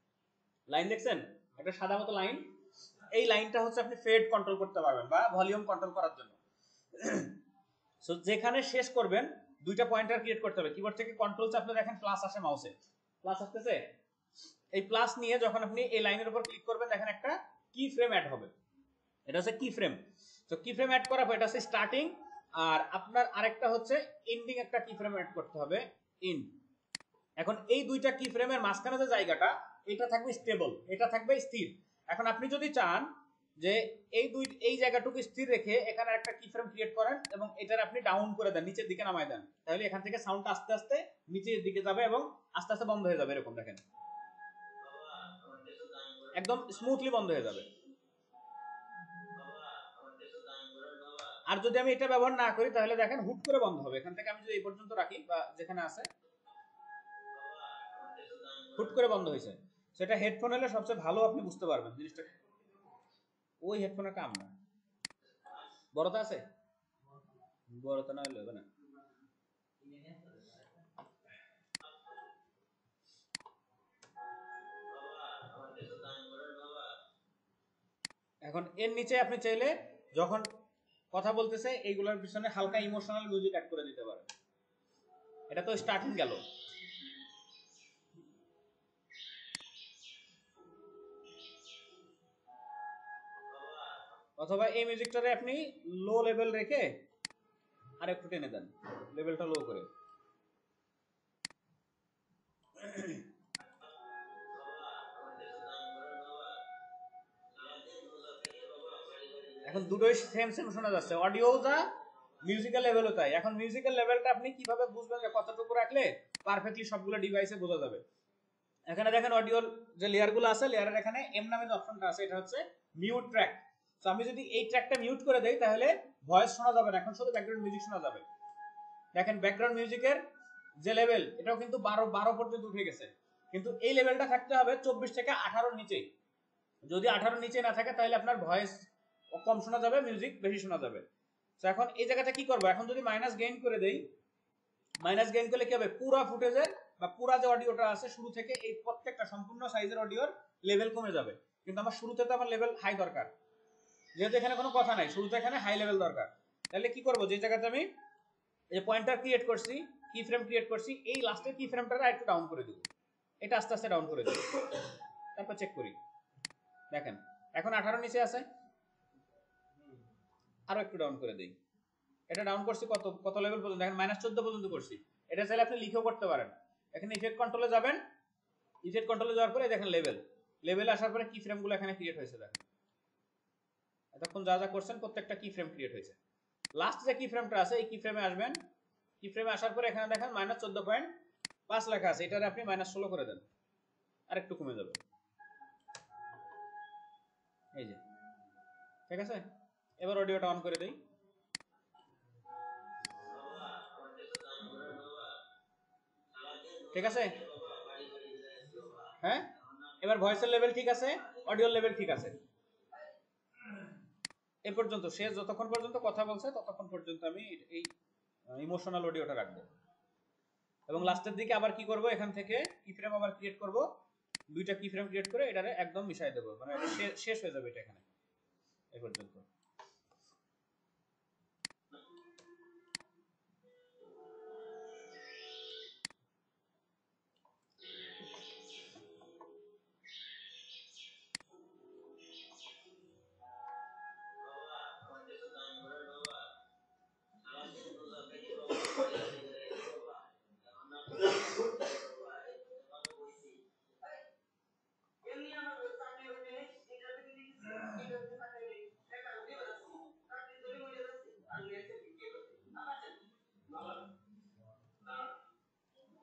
লাইন দেখছেন, একটা সাদা মতো লাইন। এই লাইনটা হচ্ছে আপনি ফেড কন্ট্রোল করতে পারবেন বা ভলিউম কন্ট্রোল করার জন্য। সো যেখানে শেষ করবেন দুইটা পয়েন্টার ক্রিয়েট করতে হবে। কিবোর্ড থেকে কন্ট্রোল চাপলে দেখেন প্লাস আসে, মাউসে প্লাস আসতেছে। এই প্লাস নিয়ে যখন আপনি এই লাইনের উপর ক্লিক করবেন দেখেন একটা কি ফ্রেম অ্যাড হবে, এটা হচ্ছে কি ফ্রেম। তো কি ফ্রেম অ্যাড করার পর এটা হচ্ছে স্টার্টিং, আর আপনার আরেকটা হচ্ছে এন্ডিং একটা কি ফ্রেম অ্যাড করতে হবে, ইন। এখন এই দুইটা কি ফ্রেমের মাঝখানে যে জায়গাটা, এটা থাকবে স্টেবল, এটা থাকবে স্থির। এখন আপনি যদি চান যে এই জায়গাটুকু স্থির রেখে এখানে একটা কি ফ্রেম ক্রিয়েট করেন এবং এটার আপনি ডাউন করে দেন, নিচের দিকে নামায় দেন, তাহলে এখান থেকে সাউন্ডটা আস্তে আস্তে নিচের দিকে যাবে এবং আস্তে আস্তে বন্ধ হয়ে যাবে, এরকম দেখেন একদম স্মুথলি বন্ধ হয়ে যাবে। আর যদি আমি এটা ব্যবহার না করি তাহলে দেখেন হুট করে বন্ধ হবে। এখান থেকে আমি যদি এই পর্যন্ত রাখি বা যেখানে আছে, হুট করে বন্ধ হয়েছে। সেটা হেডফোন হলে সবচেয়ে ভালো আপনি বুঝতে পারবেন জিনিসটা। ওই হেডফোনের কাম না, বড়টা আছে, বড়টা না হলে হবে না। এখন এর নিচে আপনি চাইলে যখন কথা বলতেছে এইগুলোর পিছনে হালকা ইমোশনাল মিউজিক অ্যাড করে দিতে পারেন। এটা তো স্টার্টিং গেল। অথবা এই মিউজিকটারে আপনি লো লেভেল রেখে আর একটু টেনে দেন, লেভেলটা লো করে। এখন দুটোই সেম সেম শোনা যাচ্ছে, অডিও যা মিউজিক্যাল লেভেলও তাই। এখন মিউজিক্যাল লেভেলটা আপনি কিভাবে বুঝবেন যে কতটুকু রাখলে পারফেক্টলি সবগুলো ডিভাইসে বোঝা যাবে। এখানে দেখেন অডিওর যে লেয়ারগুলো আছে, লেয়ারের এখানে এম নামে যে অপশনটা আছে, এটা হচ্ছে মিউট ট্র্যাক। তো আমি যদি এই ট্র্যাকটা মিউট করে দেই তাহলে ভয়েস শোনা যাবে না, এখন শুধু ব্যাকগ্রাউন্ড মিউজিক শোনা যাবে। দেখেন ব্যাকগ্রাউন্ড মিউজিকের যে লেভেল, এটাও কিন্তু 12 পর্যন্ত উঠে গেছে, কিন্তু এই লেভেলটা থাকতে হবে 24 থেকে 18 নিচেই। যদি 18 নিচে না থাকে তাহলে আপনার ভয়েস কম শোনা যাবে, মিউজিক বেশি শোনা যাবে। তো এখন এই জায়গাটা কি করবো, এখন যদি মাইনাস গেইন করে দেই, মাইনাস গেইন করলে কি হবে, পুরো ফুটেজের বা পুরা যে অডিওটা আছে শুরু থেকে এই প্রত্যেকটা সম্পূর্ণ সাইজের অডিওর লেভেল কমে যাবে। কিন্তু আমার শুরুতে তো আমার লেভেল হাই দরকার, যেহেতু এখানে কোনো কথা নাই, শুরুতে এখানে হাই লেভেল দরকার। তাহলে কি করবো, যে জায়গাতে আমি এই পয়েন্টার ক্রিয়েট করছি, কি ফ্রেম ক্রিয়েট করছি, এই লাস্টের কি ফ্রেমটা একটু ডাউন করে দেবো, এটা আস্তে আস্তে ডাউন করে দেবো। তারপর চেক করি, দেখেন এখন 18 নিচে আছে, আরো একটু ডাউন করে দেই। এটা ডাউন করছি কত কত লেভেল পর্যন্ত, দেখেন -14 পর্যন্ত করছি। এটা চাইলে আপনি লিখেও করতে পারেন। এখানে ইফেক্ট কন্ট্রোলে যাবেন, ইফেক্ট কন্ট্রোলে যাওয়ার পরে দেখেন লেভেলে আসার পরে কি ফ্রেমগুলো এখানে ক্রিয়েট হয়েছে, দেখেন এতক্ষণ যা যা করছেন প্রত্যেকটা কি ফ্রেম ক্রিয়েট হয়েছে। লাস্ট যে কি ফ্রেমটা আছে এই কি ফ্রেমে আসবেন, কি ফ্রেমে আসার পরে এখানে দেখেন -14.5 লেখা আছে, এটারে আপনি -16 করে দেন, আর একটু কমে যাবে, এই যে ঠিক আছে। এবার অডিওটা অন করে দেই, ঠিক আছে। হ্যাঁ, এবার ভয়েসের লেভেল ঠিক আছে, অডিওর লেভেল ঠিক আছে। এ পর্যন্ত সে যতক্ষণ পর্যন্ত কথা বলছে ততক্ষণ পর্যন্ত আমি এই ইমোশনাল অডিওটা রাখবো। এবং লাস্টের দিকে আবার কি করব, এখান থেকে কি ফ্রেম আবার ক্রিয়েট করব, দুইটা কি ফ্রেম ক্রিয়েট করে এটারে একদম মিশাই দেবো, মানে শেষ হয়ে যাবে এটা এখানে এ পর্যন্ত।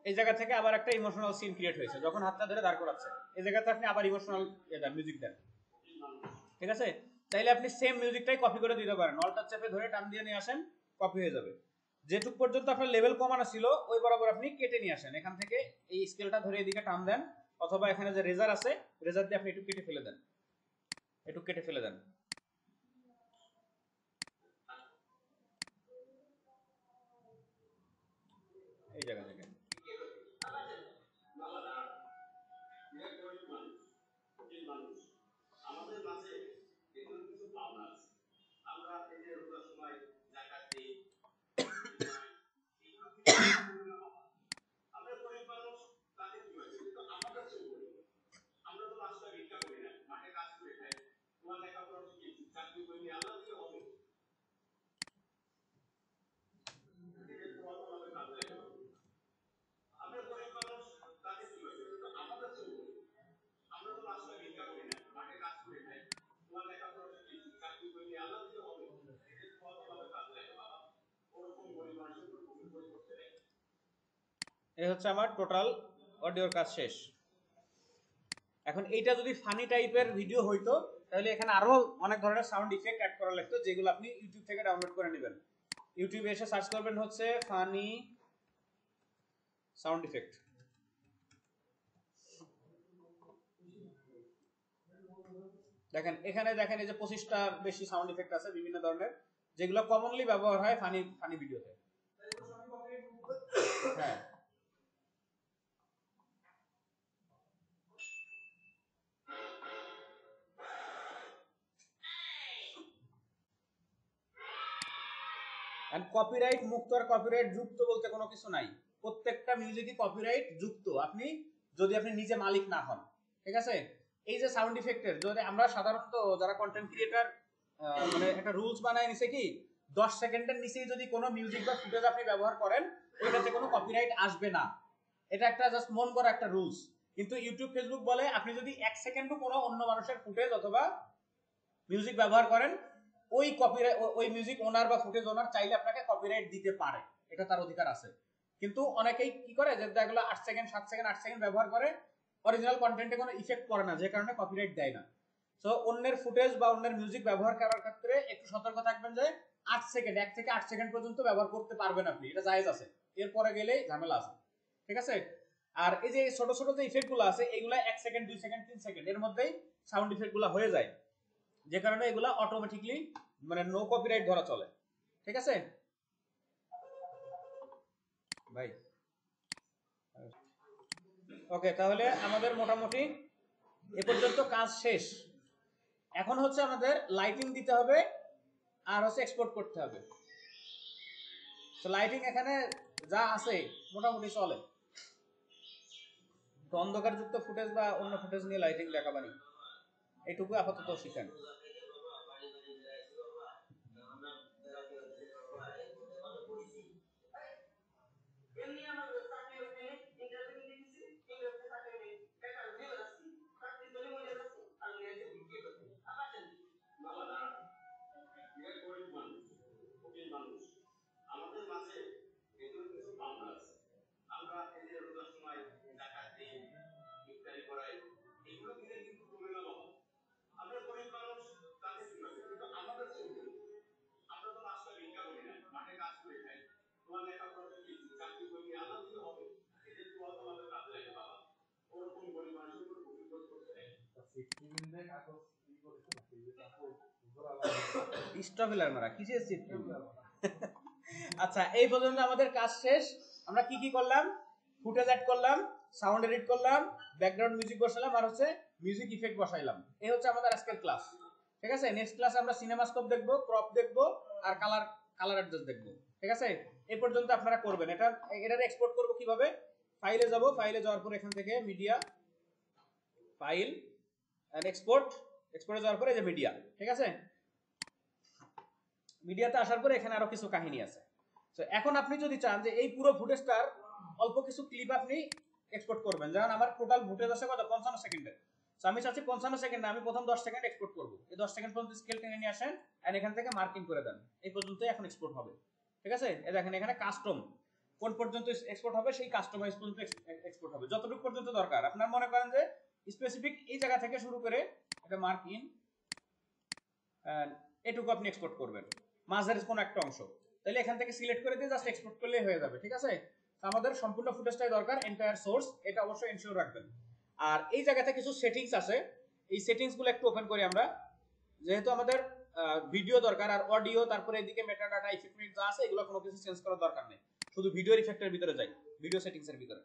এই জায়গা থেকে আবার একটা ইমোশনাল সিন ক্রিয়েট হয়েছে, যখন হাতটা ধরে দাঁড় করাচ্ছে এই জায়গাতে আপনি আবার ইমোশনাল মিউজিক দেন, ঠিক আছে। তাইলে আপনি সেম মিউজিকটাই কপি করে দিতে পারেন, অল্টার চেপে ধরে টান দিয়ে নিয়ে আসেন, কপি হয়ে যাবে। যেটুক পর্যন্ত আপনার লেভেল কমানো ছিল ওই বরাবর আপনি কেটে নিয়ে আসেন, এখান থেকে এই স্কেলটা ধরে এদিকে টান দেন, অথবা এখানে যে রেজার আছে রেজার দিয়ে আপনি একটু কেটে ফেলে দেন, একটু কেটে ফেলে দেন, এই জায়গা থেকে এই হচ্ছে আমার টোটাল অডিওর কাজ শেষ। এখন এইটা যদি ফানি টাইপের ভিডিও হইতো তাহলে এখানে আরো অনেক ধরনের সাউন্ড ইফেক্ট অ্যাড করা লাগতো, যেগুলো আপনি ইউটিউব থেকে ডাউনলোড করে নেবেন। ইউটিউবে এসে সার্চ করবেন হচ্ছে ফানি সাউন্ড ইফেক্ট। দেখেন এখানে দেখেন এই যে 25টা বেশি সাউন্ড ইফেক্ট আছে বিভিন্ন ধরনের, যেগুলো কমনলি ব্যবহার হয় ফানি ফানি ভিডিওতে। হ্যাঁ এন্ড কপিরাইট মুক্ত আর কপিরাইট যুক্ত বলতে কোনো কিছু নাই। প্রত্যেকটা মিউজিকই কপিরাইট যুক্ত, আপনি যদি আপনি নিজে মালিক না হন। ঠিক আছে, এই যে সাউন্ড ইফেক্টের যদি আমরা সাধারণত যারা কন্টেন্ট ক্রিয়েটর মানে একটা রুলস বানায় নিছে কি 10 সেকেন্ডের নিচেই যদি কোনো মিউজিক বা ফুটেজ আপনি ব্যবহার করেন ওইটাতে কোনো কপিরাইট আসবে না। এটা একটা জাস্ট মন করা একটা রুলস। কিন্তু ইউটিউব ফেসবুক বলে আপনি যদি 1 সেকেন্ডও কোনো অন্য মানুষের ফুটেজ অথবা মিউজিক ব্যবহার করেন ওই কপিরাইট ওই মিউজিক ওনার বা ফুটেজ ওনার চাইলে আপনাকে কপিরাইট দিতে পারে, এটা তার অধিকার আছে। কিন্তু অনেকেই কি করে যে দেখলো 8 সেকেন্ড 7 সেকেন্ড 8 সেকেন্ড ব্যবহার করে, অরিজিনাল কন্টেন্টে কোনো ইফেক্ট পড়ে না, যে কারণে কপিরাইট দেয় না। সো অন্যের ফুটেজ বা অন্যের মিউজিক ব্যবহার করার ক্ষেত্রে একটু সতর্ক থাকবেন যে 8 সেকেন্ড 1 থেকে 8 সেকেন্ড পর্যন্ত ব্যবহার করতে পারবেন আপনি, এটা জায়েজ আছে। এরপরে গেলে ঝামেলা আছে। ঠিক আছে, আর এই যে ছোট ছোট যে ইফেক্টগুলো আছে এগুলা 1 সেকেন্ড 2 সেকেন্ড 3 সেকেন্ড এর মধ্যেই সাউন্ড ইফেক্টগুলো হয়ে যায়, যে কারণে এগুলা অটোমেটিকলি মানে নো কপিরাইট ধরা চলে। ঠিক আছে ভাই, ওকে তাহলে আমাদের মোটামুটি এ পর্যন্ত কাজ শেষ। এখন হচ্ছে আমাদের লাইটিং দিতে হবে আর হচ্ছে এক্সপোর্ট করতে হবে। তো লাইটিং এখানে যা আছে মোটামুটি চলে, তো অন্ধকারযুক্ত ফুটেজ বা অন্য ফুটেজ নিয়ে লাইটিং দেখাবানি, এইটুকু আপাতত শিখেন। আমাদের মাঝে এগুলো কিছু পাওনা আছে, আমরা এই যে রোজার সময় জাকাত দিই, ইফতারি করাই, এগুলো দিলে কিন্তু কমে না বাবা। আমরা গরিব মানুষ তাতে ঠিক আছে, কিন্তু আমাদের চলবে, আমরা তো রাস্তার ইনকাম করি না, মাঠে কাজ করে খাই, তোমার লেখাপড়া কি চাকরি করি আমাদের হবে, এদের তো আমাদের কাজে লাগে বাবা। ওরকম গরিব মানুষের কোনো অভিজ্ঞতা করতে নেই। স্ট্রাগলার মারা কিসে আচ্ছা এই পর্যন্ত আমাদের কাজ শেষ। আমরা কি কি করলাম, ফুটেজ অ্যাড করলাম, সাউন্ড এডিট করলাম, ব্যাকগ্রাউন্ড মিউজিক বসালাম আর হচ্ছে মিউজিক ইফেক্ট বসাইলাম। এই হচ্ছে আমাদের আজকের ক্লাস। ঠিক আছে, নেক্সট ক্লাসে আমরা সিনেমাস্কোপ দেখবো, ক্রপ দেখবো আর কালার অ্যাডজাস্ট দেখবো। ঠিক আছে, এই পর্যন্ত আপনারা করবেন। এটার এক্সপোর্ট করব কিভাবে, ফাইলে যাব, ফাইলে যাওয়ার পর এখান থেকে মিডিয়া ফাইল এন্ড এক্সপোর্টে যাওয়ার পরে এই যে মিডিয়া। ঠিক আছে, মিডিয়াতে আসার পরে এখানে আরো কিছু কাহিনী আছে। তো এখন আপনি যদি চান যে এই পুরো ফুটেজটার অল্প কিছু ক্লিপ আপনি এক্সপোর্ট করবেন, যেমন আমার টোটাল ফুটেজ আছে কত 55 সেকেন্ডের, তো আমি চাচ্ছি 55 সেকেন্ড আমি প্রথম 10 সেকেন্ড এক্সপোর্ট করব। এই 10 সেকেন্ড পর্যন্ত স্কেল টেনে নিয়ে আসেন এন্ড এখান থেকে মার্কিং করে দেন, এই পর্যন্তই এখন এক্সপোর্ট হবে। ঠিক আছে, এই দেখেন এখানে কাস্টম কোন পর্যন্ত এক্সপোর্ট হবে, সেই কাস্টমাইজ পর্যন্ত এক্সপোর্ট হবে, যতটুকু পর্যন্ত দরকার। আপনার মনে করেন যে স্পেসিফিক এই জায়গা থেকে শুরু করে এটা মার্ক ইন এটুকু আপনি এক্সপোর্ট করবেন, মাঝের কোন একটা অংশ, তাহলে এখান থেকে সিলেক্ট করে দিয়ে জাস্ট এক্সপোর্ট করলেই হয়ে যাবে। ঠিক আছে, আমাদের সম্পূর্ণ ফুটেজটাই দরকার, এন্টায়ার সোর্স, এটা অবশ্যই এনশিওর রাখবেন। আর এই জায়গাতে কিছু সেটিংস আছে, এই সেটিংস গুলো একটু ওপেন করি আমরা, যেহেতু আমাদের ভিডিও দরকার আর অডিও, তারপরে এদিকে মেটা ডাটা ইফেক্ট যা আছে এগুলো কোনো কিছু চেঞ্জ করার দরকার নেই, শুধু ভিডিওর ইফেক্টের ভিতরে যাই, ভিডিও সেটিংস এর ভিতরে।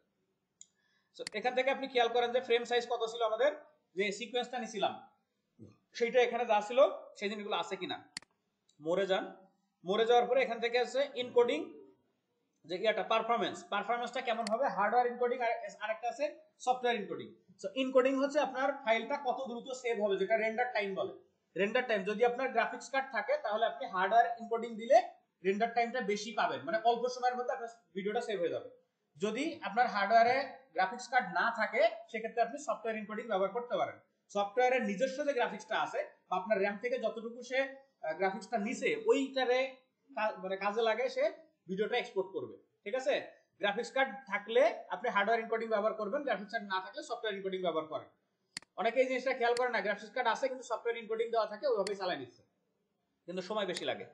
সো এখান থেকে আপনি খেয়াল করেন যে ফ্রেম সাইজ কত ছিল আমাদের, যে সিকোয়েন্সটা নিছিলাম সেইটা এখানে যা ছিল সেই জিনিসগুলো আছে কিনা। মোরে যান, মোরে যাওয়ার পরে এখান থেকে আছে ইনকোডিং, যে এটা পারফরম্যান্সটা কেমন হবে, হার্ডওয়্যার ইনকোডিং আর আরেকটা আছে সফটওয়্যার ইনকোডিং। সো ইনকোডিং হচ্ছে আপনার ফাইলটা কত দ্রুত সেভ হবে, যেটা রেন্ডার টাইম বলে। রেন্ডার টাইম যদি আপনার গ্রাফিক্স কার্ড থাকে তাহলে আপনি হার্ডওয়্যার ইনকোডিং দিলে রেন্ডার টাইমটা বেশি পাবেন, মানে অল্প সময়ের মধ্যে আপনার ভিডিওটা সেভ হয়ে যাবে। যদি আপনার হার্ডওয়্যারে গ্রাফিক্স কার্ড না থাকে সেক্ষেত্রে আপনি সফটওয়্যার ইনকোডিং ব্যবহার করতে পারেন। সফটওয়্যারের নিজস্ব যে গ্রাফিক্সটা আছে বা আপনার র্যাম থেকে যতটুকু সে গ্রাফিক্সটা নিছে ওইটারে মানে কাজে লাগে সে ভিডিওটা এক্সপোর্ট করবে। ঠিক আছে, গ্রাফিক্স কার্ড থাকলে আপনি হার্ডওয়্যার এনকোডিং ব্যবহার করবেন, গ্রাফিক্স কার্ড না থাকলে সফটওয়্যার এনকোডিং ব্যবহার করেন। অনেকে এই জিনিসটা খেয়াল করে না, গ্রাফিক্স কার্ড আছে কিন্তু সফটওয়্যার এনকোডিং দেওয়া থাকে, ওইভাবেই চালাই নিচ্ছে, কিন্তু সময় বেশি লাগে।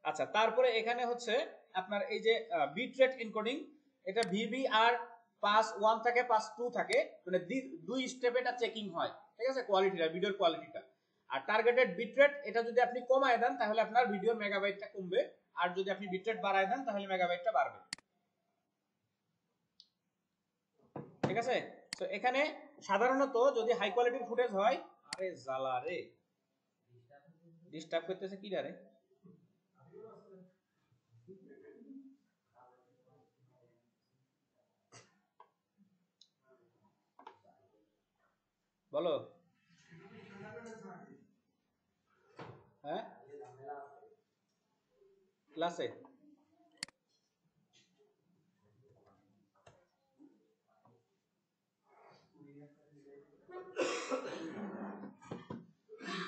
আচ্ছা, তারপরে এখানে হচ্ছে আপনার এই যে বিট রেট এনকোডিং, এটা ভিবিআর পাস 1 থাকে পাস 2 থাকে, মানে দুই স্টেপে এটা চেকিং হয়, ঠিক আছে, কোয়ালিটিটা, ভিডিওর কোয়ালিটিটা। আর টার্গেটেড বিট রেট, এটা যদি আপনি কমায় দেন তাহলে আপনার ভিডিওর মেগাবাইটটা কমবে, আর যদি আপনি বিট রেট বাড়ায় দেন তাহলে মেগাবাইটটা বাড়বে, ঠিক আছে। তো এখানে সাধারণত যদি হাই কোয়ালিটির ফুটেজ হয়, আরে জ্বালা রে, ডিস্টার্ব করতেছে কি রে, বলো। হ্যাঁ, ক্লাসে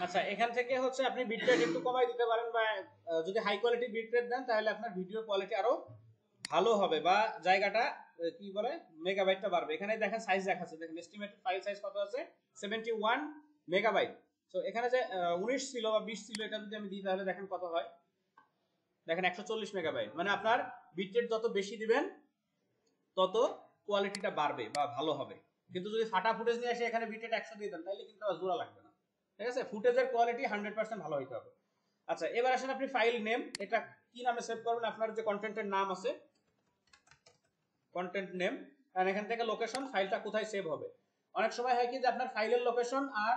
আচ্ছা, এখান থেকে হচ্ছে আপনি বিট রেট একটু কমাই দিতে পারেন, বা যদি high quality bit rate then তাহলে আপনার ভিডিও কোয়ালিটি আরো ভালো হবে, বা জায়গাটা কি বলে মেগাবাইটটা বাড়বে। এখানে দেখেন সাইজ দেখাচ্ছে, দেখেন এস্টিমেটেড ফাইল সাইজ কত আছে, 71 মেগাবাইট। সো এখানে যে 19 ছিল বা 20 ছিল, এটা যদি আমি দিই তাহলে দেখেন কত হয়, দেখেন 140 মেগাবাইট। মানে আপনার বিট রেট যত বেশি দিবেন তত কোয়ালিটিটা বাড়বে বা ভালো হবে। কিন্তু যদি ফাটা ফুটেজ নিয়ে এসে এখানে বিট রেট 100 দিয়ে দেন তাহলে কিন্তু আর জোড়া লাগবে না, ঠিক আছে। ফুটেজের কোয়ালিটি 100% ভালো হইতে হবে। আচ্ছা, এবার আসেন আপনি ফাইল নেম, এটা কি নামে সেভ করবেন, আপনার যে কন্টেন্টের নাম আছে কন্টেন্ট নেম, আর এখান থেকে লোকেশন, ফাইলটা কোথায় সেভ হবে। অনেক সময় হয় কি যে আপনার ফাইলের লোকেশন আর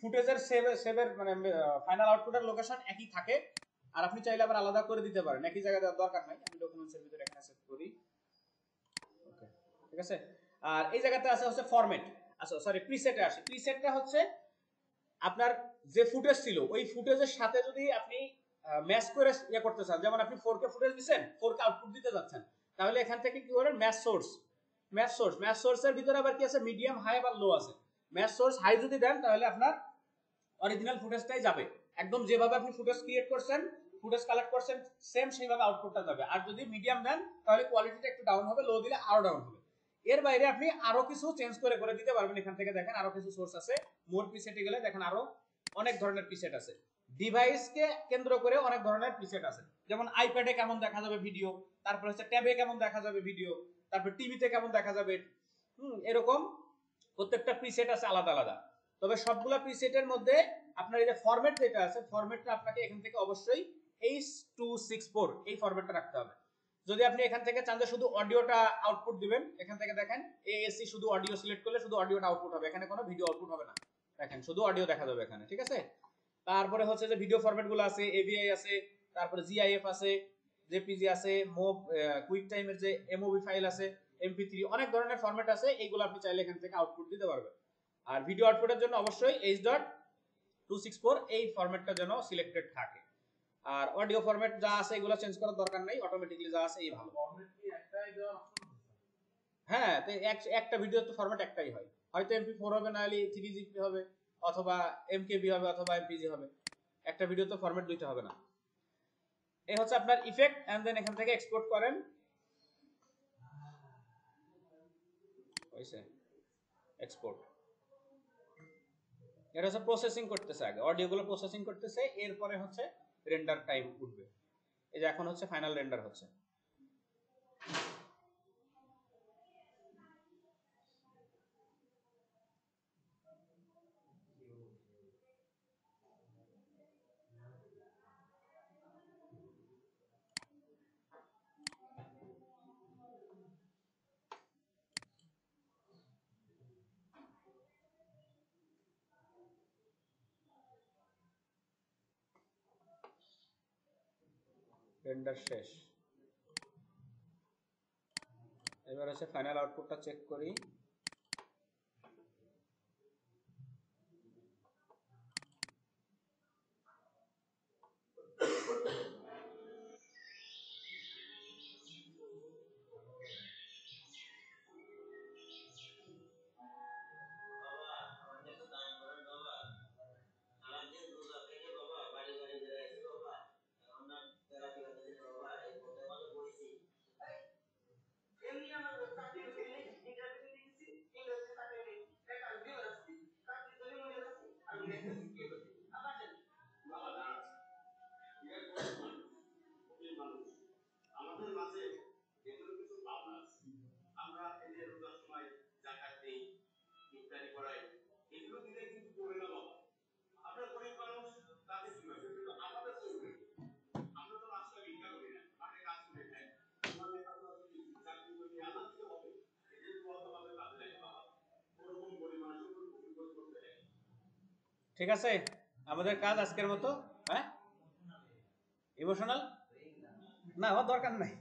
ফুটেজের সেভের মানে ফাইনাল আউটপুটের লোকেশন একই থাকে, আর আপনি চাইলে আবার আলাদা করে দিতে পারেন, একই জায়গায় দেওয়ার দরকার নাই। আমি ডকুমেন্টসের ভিতরে এখানে সেভ করি, ওকে, ঠিক আছে। আর এই জায়গাতে আছে হচ্ছে ফরম্যাট, আচ্ছা সরি প্রিসেটে আসে। প্রিসেটটা হচ্ছে আপনার যে ফুটেজ ছিল ওই ফুটেজের সাথে যদি আপনি ম্যাচ করে ইয়ে করতে চান, যেমন আপনি 4K ফুটেজ দিবেন, 4K আউটপুট দিতে যাচ্ছেন, তাহলে এখান থেকে কি করবেন, ম্যাচ সোর্সের ভিতরে আবার কি আছে, মিডিয়াম, হাই বা লো আছে। ম্যাচ সোর্স হাই যদি দেন তাহলে আপনার অরিজিনাল ফুটেজটাই যাবে, একদম যেভাবে আপনি ফুটেজ ক্রিয়েট করছেন, ফুটেজ কালেক্ট করছেন, সেম সেইভাবে আউটপুটটা যাবে। আর যদি মিডিয়াম দেন তাহলে কোয়ালিটিটা একটু ডাউন হবে, লো দিলে আরো ডাউন হবে। এর বাইরে আপনি আরো কিছু চেঞ্জ করে করে দিতে পারবেন। এখান থেকে দেখেন আরো কিছু সোর্স আছে, মোর প্রিসেটে গেলে দেখেন আরো অনেক ধরনের প্রিসেট আছে। ডিভাইসকে কেন্দ্র করে অনেক ধরনের প্রিসেট আছে, যেমন আইপ্যাডে কেমন দেখা যাবে ভিডিও, তারপর হচ্ছে ট্যাবে কেমন দেখা যাবে ভিডিও, তারপর টিভিতে কেমন দেখা যাবে, এরকম প্রত্যেকটা প্রিসেট আছে আলাদা আলাদা। তবে সবগুলা প্রিসেটের মধ্যে আপনার এই যে ফরম্যাট যেটা আছে, ফরম্যাটটা আপনাকে এখান থেকে অবশ্যই H.264 এই ফরম্যাটটা রাখতে হবে। যদি আপনি এখান থেকে চান যে শুধু অডিওটা আউটপুট দিবেন, এখান থেকে দেখেন AAC শুধু অডিও সিলেক্ট করলে শুধু অডিওটা আউটপুট হবে, এখানে কোনো ভিডিও আউটপুট হবে না, দেখেন শুধু অডিও দেখা যাবে এখানে, ঠিক আছে। তারপরে হচ্ছে যে ভিডিও ফরম্যাট গুলো আছে, AVI আছে, তারপরে GIF আছে, জেপিজি আছে, মুভ কুইক টাইমের যে এমওভি ফাইল আছে, MP3, অনেক ধরনের ফরম্যাট আছে, এইগুলো আপনি চাইলে এখান থেকে আউটপুট দিতে পারবেন। আর ভিডিও আউটপুটের জন্য অবশ্যই H.264 এই ফরম্যাটটা যেন সিলেক্টেড থাকে। আর অডিও ফরম্যাট যা আছে এগুলো চেঞ্জ করার দরকার নাই, অটোমেটিক্যালি যা আছে এই ভালো। ফরম্যাট কি একটাই দেওয়া অপশন আছে? হ্যাঁ, তো একটা ভিডিও তো ফরম্যাট একটাই হয়, হয়তো MP4 হবে, না হলে 3GP হবে, অথবা MKB হবে, অথবা MPG হবে। একটা ভিডিও তো ফরম্যাট দুইটা হবে না। এই হচ্ছে আপনার ইফেক্ট, এন্ড দেন এখান থেকে এক্সপোর্ট করেন, হইছে এক্সপোর্ট। এটা হচ্ছে প্রসেসিং করতেছে, আগে অডিওগুলো প্রসেসিং করতেছে, এরপরে হচ্ছে রেন্ডার টাইম উঠবে। এই যে এখন হচ্ছে ফাইনাল রেন্ডার হচ্ছে। রেন্ডার শেষ, এবার হচ্ছে ফাইনাল আউটপুটটা চেক করি। ঠিক আছে, আমাদের কাজ আজকের মতো। হ্যাঁ, ইমোশনাল না, আমার দরকার নাই।